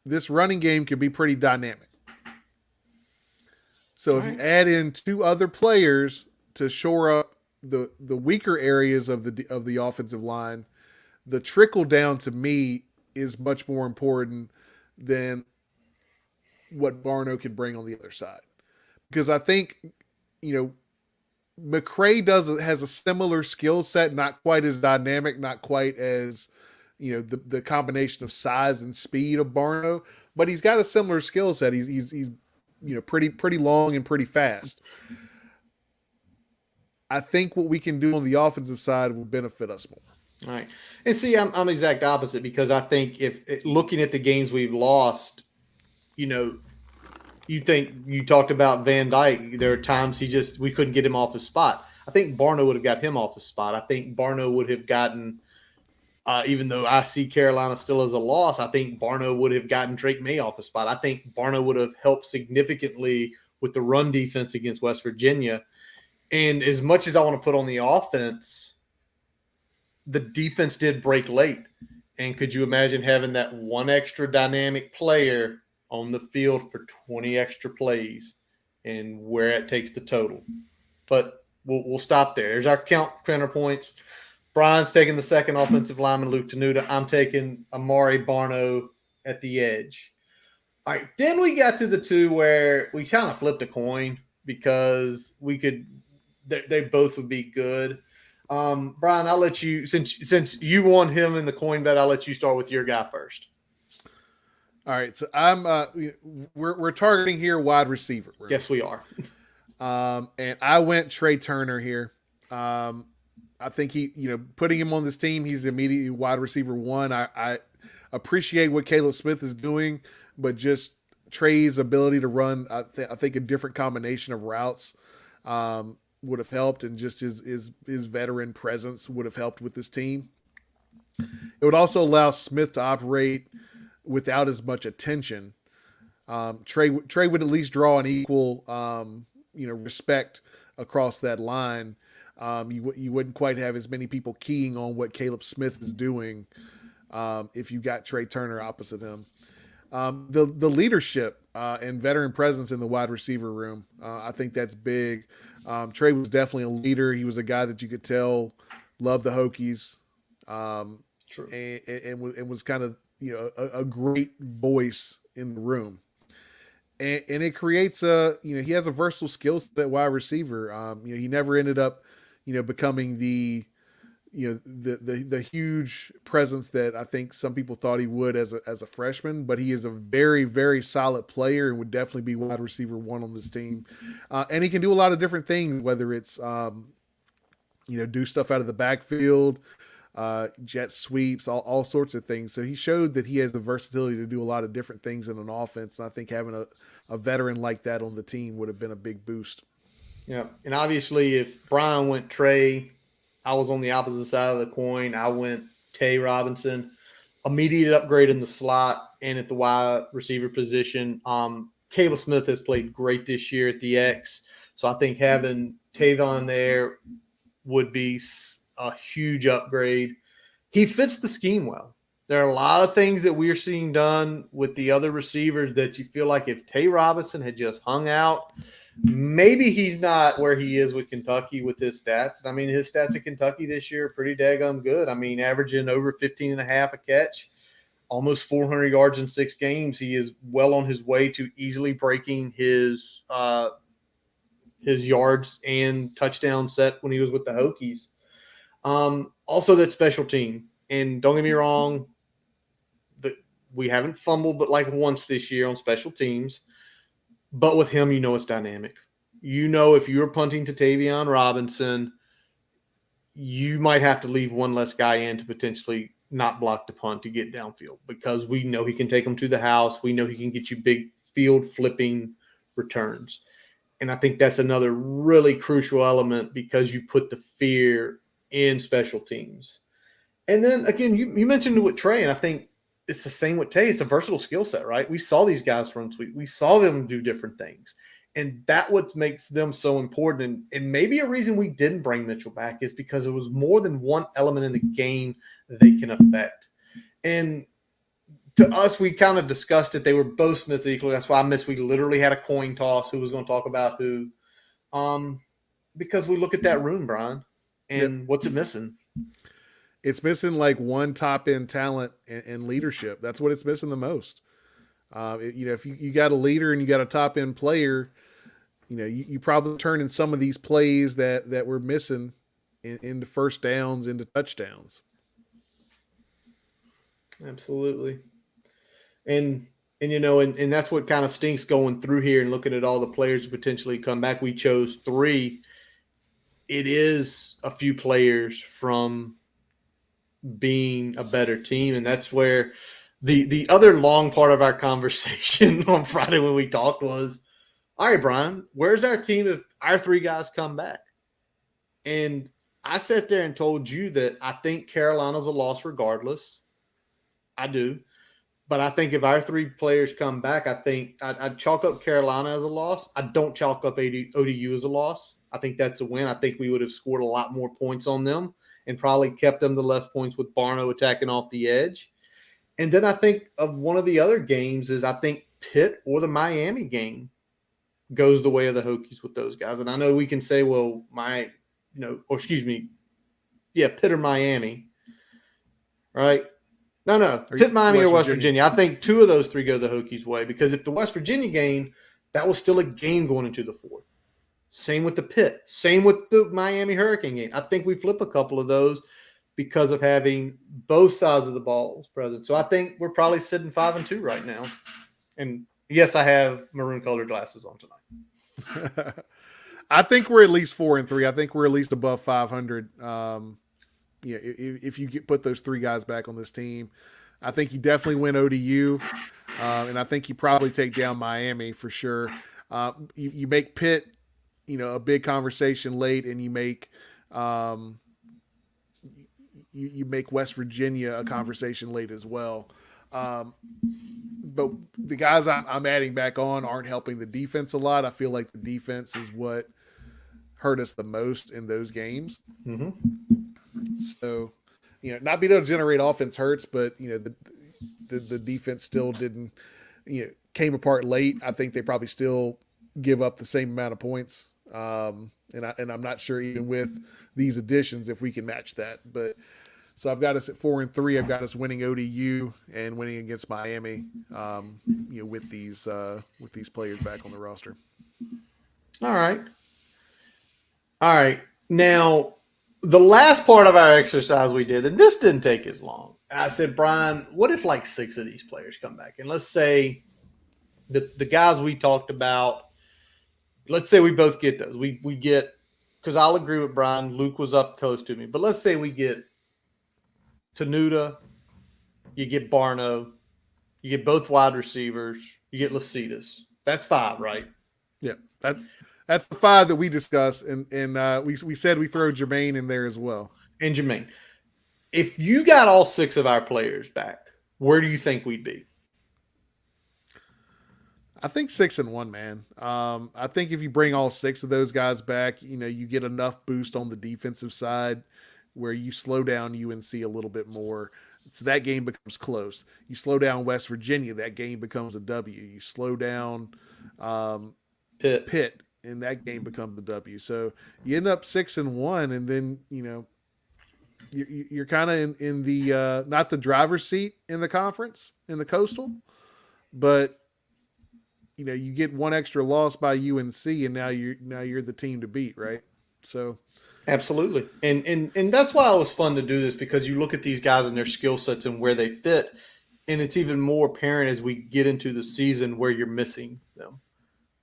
this running game could be pretty dynamic. So if you add in two other players to shore up the weaker areas of the offensive line, the trickle down to me is much more important than what Barno can bring on the other side. Because I think, McCray has a similar skill set, not quite as dynamic, not quite as, the combination of size and speed of Barno, but he's got a similar skill set. He's pretty long and pretty fast. I think what we can do on the offensive side will benefit us more. All right. And see, I'm the exact opposite, because I think if looking at the games we've lost, you talked about Van Dyke. There are times we couldn't get him off his spot. I think Barno would have got him off his spot. I think Barno would have gotten, even though I see Carolina still as a loss, I think Barno would have gotten Drake May off his spot. I think Barno would have helped significantly with the run defense against West Virginia. And as much as I want to put on the offense, the defense did break late. And could you imagine having that one extra dynamic player on the field for 20 extra plays and where it takes the total? But we'll stop there. There's our counterpoints. Brian's taking the second offensive lineman, Luke Tenuta. I'm taking Amari Barno at the edge. All right, then we got to the two where we kind of flipped a coin because they both would be good. Brian, I'll let you, since you won him in the coin bet, I'll let you start with your guy first. All right, so we're targeting here wide receiver. Yes, we are. And I went Trey Turner here. I think putting him on this team, he's immediately wide receiver one. I appreciate what Caleb Smith is doing, but just Trey's ability to run, I think a different combination of routes would have helped, and just his veteran presence would have helped with this team. It would also allow Smith to operate without as much attention. Trey would at least draw an equal, respect across that line. You wouldn't quite have as many people keying on what Caleb Smith is doing if you got Trey Turner opposite him. The leadership and veteran presence in the wide receiver room, I think that's big. Trey was definitely a leader. He was a guy that you could tell loved the Hokies, True. and was kind of a great voice in the room. And it creates he has a versatile skill set at wide receiver. He never ended up becoming the huge presence that I think some people thought he would as a freshman, but he is a very, very solid player and would definitely be wide receiver one on this team. And he can do a lot of different things, whether it's do stuff out of the backfield, jet sweeps, all sorts of things. So he showed that he has the versatility to do a lot of different things in an offense. And I think having a veteran like that on the team would have been a big boost. Yeah. And obviously if Brian went Trey, I was on the opposite side of the coin. I went Tay Robinson, immediate upgrade in the slot and at the wide receiver position. Caleb Smith has played great this year at the X. So I think having Tavon there would be a huge upgrade. He fits the scheme well. There are a lot of things that we're seeing done with the other receivers that you feel like if Tay Robinson had just hung out, maybe he's not where he is with Kentucky with his stats. I mean, his stats at Kentucky this year are pretty daggum good. I mean, averaging over 15 and a half a catch, almost 400 yards in 6 games. He is well on his way to easily breaking his yards and touchdown set when he was with the Hokies. Also that special team. And don't get me wrong, we haven't fumbled but like once this year on special teams. But with him, it's dynamic. If you're punting to Tavion Robinson, you might have to leave one less guy in to potentially not block the punt to get downfield because we know he can take them to the house. We know he can get you big field flipping returns. And I think that's another really crucial element because you put the fear in special teams. And then, again, you mentioned it with Trey, and I think it's the same with Tay. It's a versatile skill set, right? We saw these guys run sweep. We saw them do different things. And that what makes them so important. And maybe a reason we didn't bring Mitchell back is because it was more than one element in the game that they can affect. And to us, we kind of discussed it. They were both Smith equally. That's why we literally had a coin toss who was going to talk about who. Because we look at that room, Brian, and what's it missing? It's missing like one top end talent and leadership. That's what it's missing the most. If you got a leader and you got a top end player, you probably turn in some of these plays that we're missing into first downs, into touchdowns. Absolutely. And that's what kind of stinks going through here and looking at all the players who potentially come back. We chose 3. It is a few players from being a better team. And that's where the other long part of our conversation on Friday when we talked was, all right, Brian, where's our team if our 3 guys come back? And I sat there and told you that I think Carolina's a loss regardless. I do. But I think if our 3 players come back, I think I'd chalk up Carolina as a loss. I don't chalk up ODU as a loss. I think that's a win. I think we would have scored a lot more points on them and probably kept them to less points with Barno attacking off the edge. And then I think of one of the other games is I think Pitt or the Miami game goes the way of the Hokies with those guys. And I know we can say, well, Pitt or Miami, right? No, Pitt, Miami, or West Virginia. I think 2 of those 3 go the Hokies' way because if the West Virginia game, that was still a game going into the 4th. Same with the Pitt. Same with the Miami Hurricane game. I think we flip a couple of those because of having both sides of the balls present. So I think we're probably sitting 5-2 right now. And yes, I have maroon-colored glasses on tonight. I think we're at least 4-3. I think we're at least above 500. If you put those 3 guys back on this team, I think you definitely win ODU, and I think you probably take down Miami for sure. You make Pitt, a big conversation late, and you make you make West Virginia a conversation late as well. But the guys I'm adding back on aren't helping the defense a lot. I feel like the defense is what hurt us the most in those games. Mm-hmm. So, not being able to generate offense hurts, but the defense still didn't, came apart late. I think they probably still give up the same amount of points. And I'm not sure even with these additions if we can match that. But so I've got us at 4-3. I've got us winning ODU and winning against Miami. With these players back on the roster. All right. Now, the last part of our exercise we did, and this didn't take as long. I said, Brian, what if like 6 of these players come back? And let's say the guys we talked about, let's say we both get those. We get, because I'll agree with Brian, Luke was up close to me. But let's say we get Tenuta, you get Barno, you get both wide receivers, you get Lasitas. That's 5, right? Yeah, that's the 5 that we discussed, and we said we throw Jermaine in there as well. And Jermaine, if you got all 6 of our players back, where do you think we'd be? I think 6-1, man. I think if you bring all 6 of those guys back, you get enough boost on the defensive side where you slow down UNC a little bit more. So that game becomes close. You slow down West Virginia, that game becomes a W. You slow down Pitt, and that game becomes a W. So you end up 6-1, and then you're kind of in the not the driver's seat in the conference, in the Coastal, but you get one extra loss by UNC, and now you're the team to beat, right? So absolutely. And that's why it was fun to do this, because you look at these guys and their skill sets and where they fit, and it's even more apparent as we get into the season where you're missing them.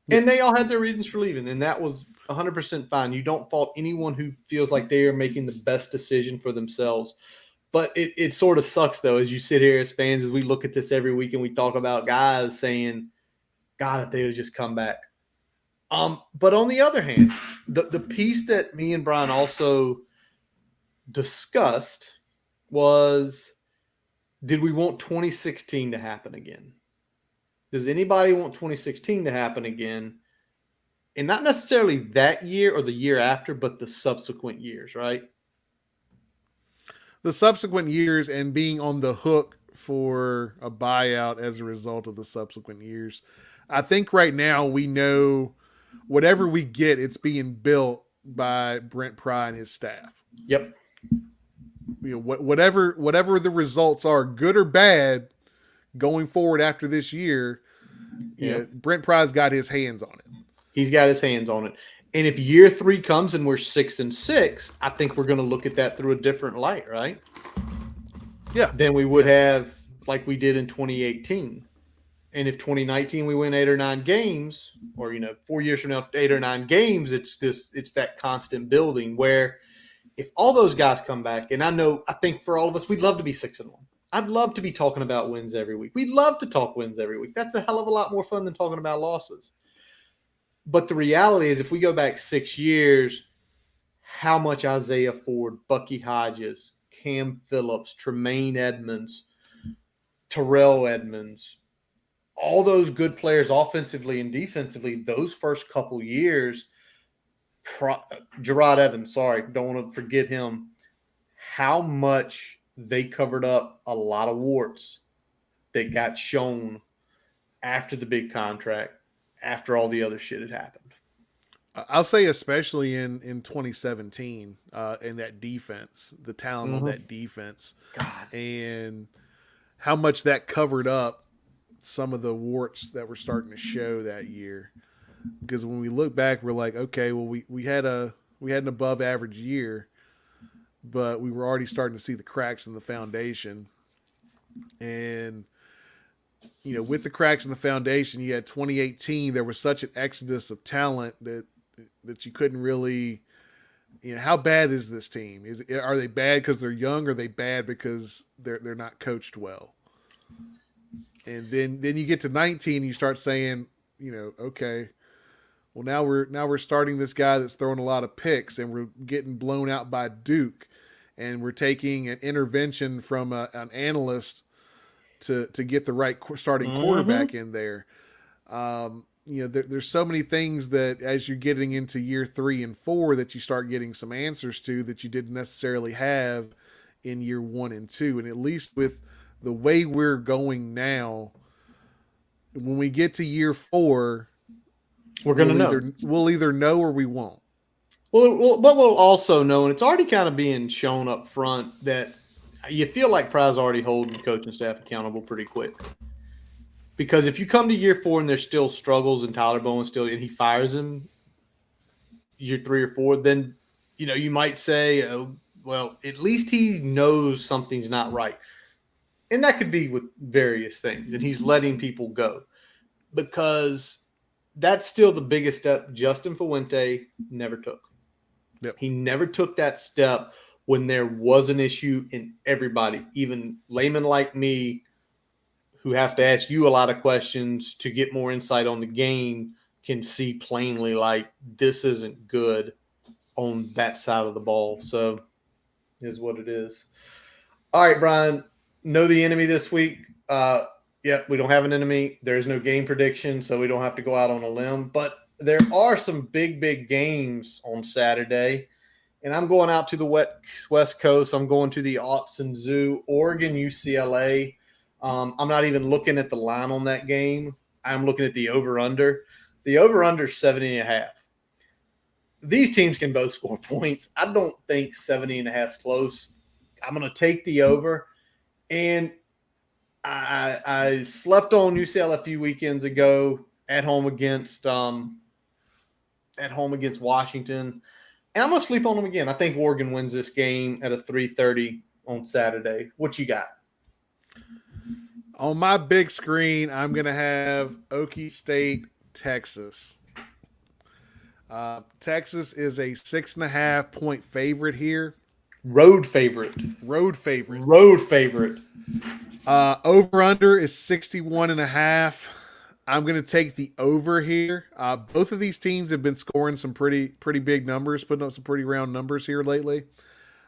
And they all had their reasons for leaving, and that was 100% fine. You don't fault anyone who feels like they are making the best decision for themselves. But it sort of sucks, though, as you sit here as fans, as we look at this every week and we talk about guys saying, God, if they would just come back. But on the other hand, the piece that me and Brian also discussed was, did we want 2016 to happen again? Does anybody want 2016 to happen again? And not necessarily that year or the year after, but the subsequent years, right? The subsequent years and being on the hook for a buyout as a result of the subsequent years. I think right now we know whatever we get, it's being built by Brent Pry and his staff. Yep. Whatever the results are, good or bad, going forward after this year, Brent Pry's got his hands on it. He's got his hands on it. And if year 3 comes and we're 6-6, I think we're going to look at that through a different light, right? Yeah. Than we would have like we did in 2018. And if 2019 we win 8 or 9 games, or 4 years from now 8 or 9 games, it's that constant building where if all those guys come back, and I think for all of us, we'd love to be 6-1. I'd love to be talking about wins every week. We'd love to talk wins every week. That's a hell of a lot more fun than talking about losses. But the reality is, if we go back 6 years, how much Isaiah Ford, Bucky Hodges, Cam Phillips, Tremaine Edmonds, Terrell Edmonds, all those good players offensively and defensively, those first couple years, Gerard Evans, sorry, don't want to forget him, how much they covered up a lot of warts that got shown after the big contract, after all the other shit had happened. I'll say especially in 2017, in that defense, the talent on that defense, God, and how much that covered up some of the warts that were starting to show that year. Because when we look back, we're like, okay, well, we had an above average year, but we were already starting to see the cracks in the foundation. And with the cracks in the foundation, you had 2018. There was such an exodus of talent that you couldn't really, how bad is this team? Are they bad because they're young? Or are they bad because they're not coached well? And then you get to 19, and you start saying, okay, well now we're starting this guy that's throwing a lot of picks, and we're getting blown out by Duke, and we're taking an intervention from an analyst to get the right starting quarterback in there. There's so many things that as you're getting into year 3 and 4 that you start getting some answers to that you didn't necessarily have in year 1 and 2. And at least with the way we're going now, when we get to year 4, we're going to know. We'll either know or we won't. Well, but we'll also know, and it's already kind of being shown up front, that you feel like Pry's already holding the coaching staff accountable pretty quick. Because if you come to year 4 and there's still struggles and Tyler Bowen and he fires him year 3 or 4, then you might say, oh, well, at least he knows something's not right. And that could be with various things, and he's letting people go. Because that's still the biggest step Justin Fuente never took. Yep. He never took that step when there was an issue, and everybody, even laymen like me, who have to ask you a lot of questions to get more insight on the game, can see plainly like this isn't good on that side of the ball. So is what it is. All right, Brian, know the enemy this week. We don't have an enemy. There's no game prediction, so we don't have to go out on a limb. But there are some big games on Saturday, and I'm going out to the West Coast. I'm going to the Autzen Zoo, Oregon, UCLA. I'm not even looking at the line on that game. I'm looking at the over-under. The over-under is 70.5. These teams can both score points. I don't think 70.5 is close. I'm going to take the over. And I slept on UCLA a few weekends ago at home against Washington. And I'm going to sleep on them again. I think Oregon wins this game at a 3:30 on Saturday. What you got? On my big screen, I'm going to have Okie State, Texas. Texas is a 6.5 point favorite here. Road favorite. Over under is 61.5. I'm going to take the over here. Both of these teams have been scoring some pretty big numbers, putting up some pretty round numbers here lately.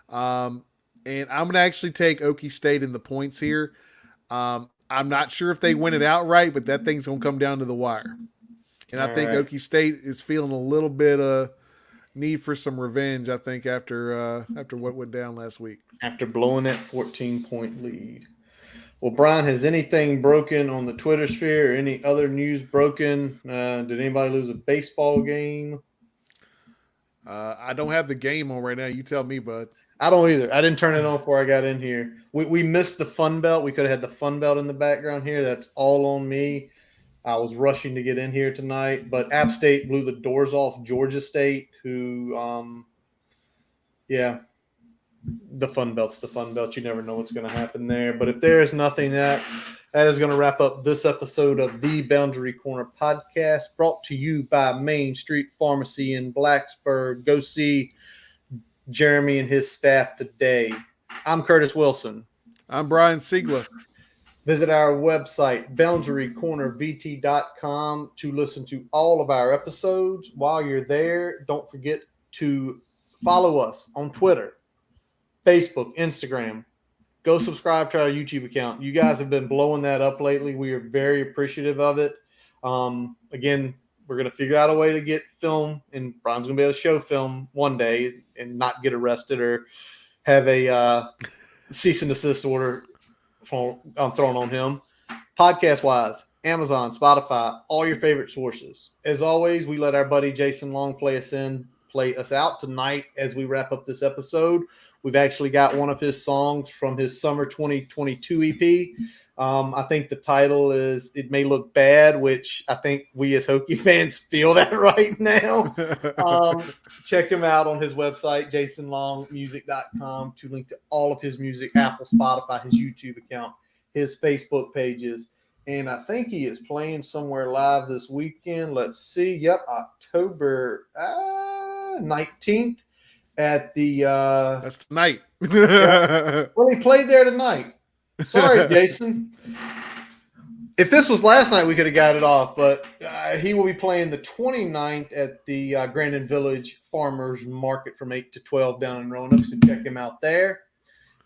And I'm going to actually take Okie State in the points here. I'm not sure if they win it outright, but that thing's going to come down to the wire. And I think Okie State is feeling a little bit of need for some revenge, I think, after what went down last week. After blowing that 14-point lead. Well, Brian, has anything broken on the Twitter sphere or any other news broken? Did anybody lose a baseball game? I don't have the game on right now. You tell me, bud. I don't either. I didn't turn it on before I got in here. We missed the Fun Belt. We could have had the Fun Belt in the background here. That's all on me. I was rushing to get in here tonight, but App State blew the doors off Georgia State, who, the Fun Belt's the Fun Belt. You never know what's going to happen there. But if there is nothing, that is going to wrap up this episode of the Boundary Corner podcast, brought to you by Main Street Pharmacy in Blacksburg. Go see Jeremy and his staff today. I'm Curtis Wilson. I'm Brian Siegler. Visit our website, boundarycornervt.com, to listen to all of our episodes. While you're there, don't forget to follow us on Twitter, Facebook, Instagram. Go subscribe to our YouTube account. You guys have been blowing that up lately. We are very appreciative of it. Again, we're going to figure out a way to get film, and Brian's going to be able to show film one day and not get arrested or have a cease and desist order thrown on him. Podcast-wise, Amazon, Spotify, all your favorite sources. As always, we let our buddy Jason Long play us out tonight as we wrap up this episode. We've actually got one of his songs from his summer 2022 EP. I think the title is It May Look Bad, which I think we as Hokie fans feel that right now. Check him out on his website, jasonlongmusic.com, to link to all of his music, Apple, Spotify, his YouTube account, his Facebook pages. And I think he is playing somewhere live this weekend. Let's see. Yep, October 19th at the that's tonight. Well, he played there tonight. Sorry, Jason. If this was last night, we could have got it off, but he will be playing the 29th at the Grandin Village Farmers Market from 8 to 12 down in Roanoke, so check him out there.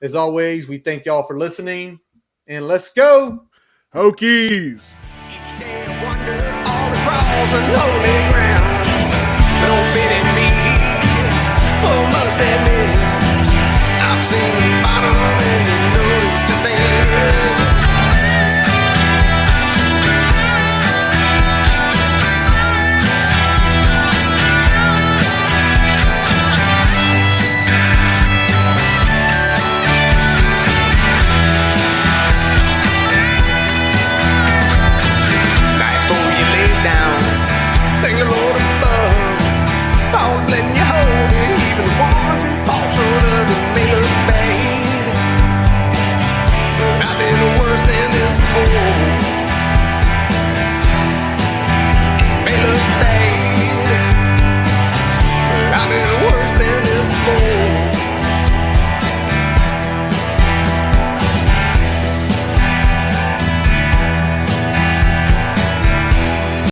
As always, we thank y'all for listening, and let's go! Hokies! Each day I wonder all across a lonely ground.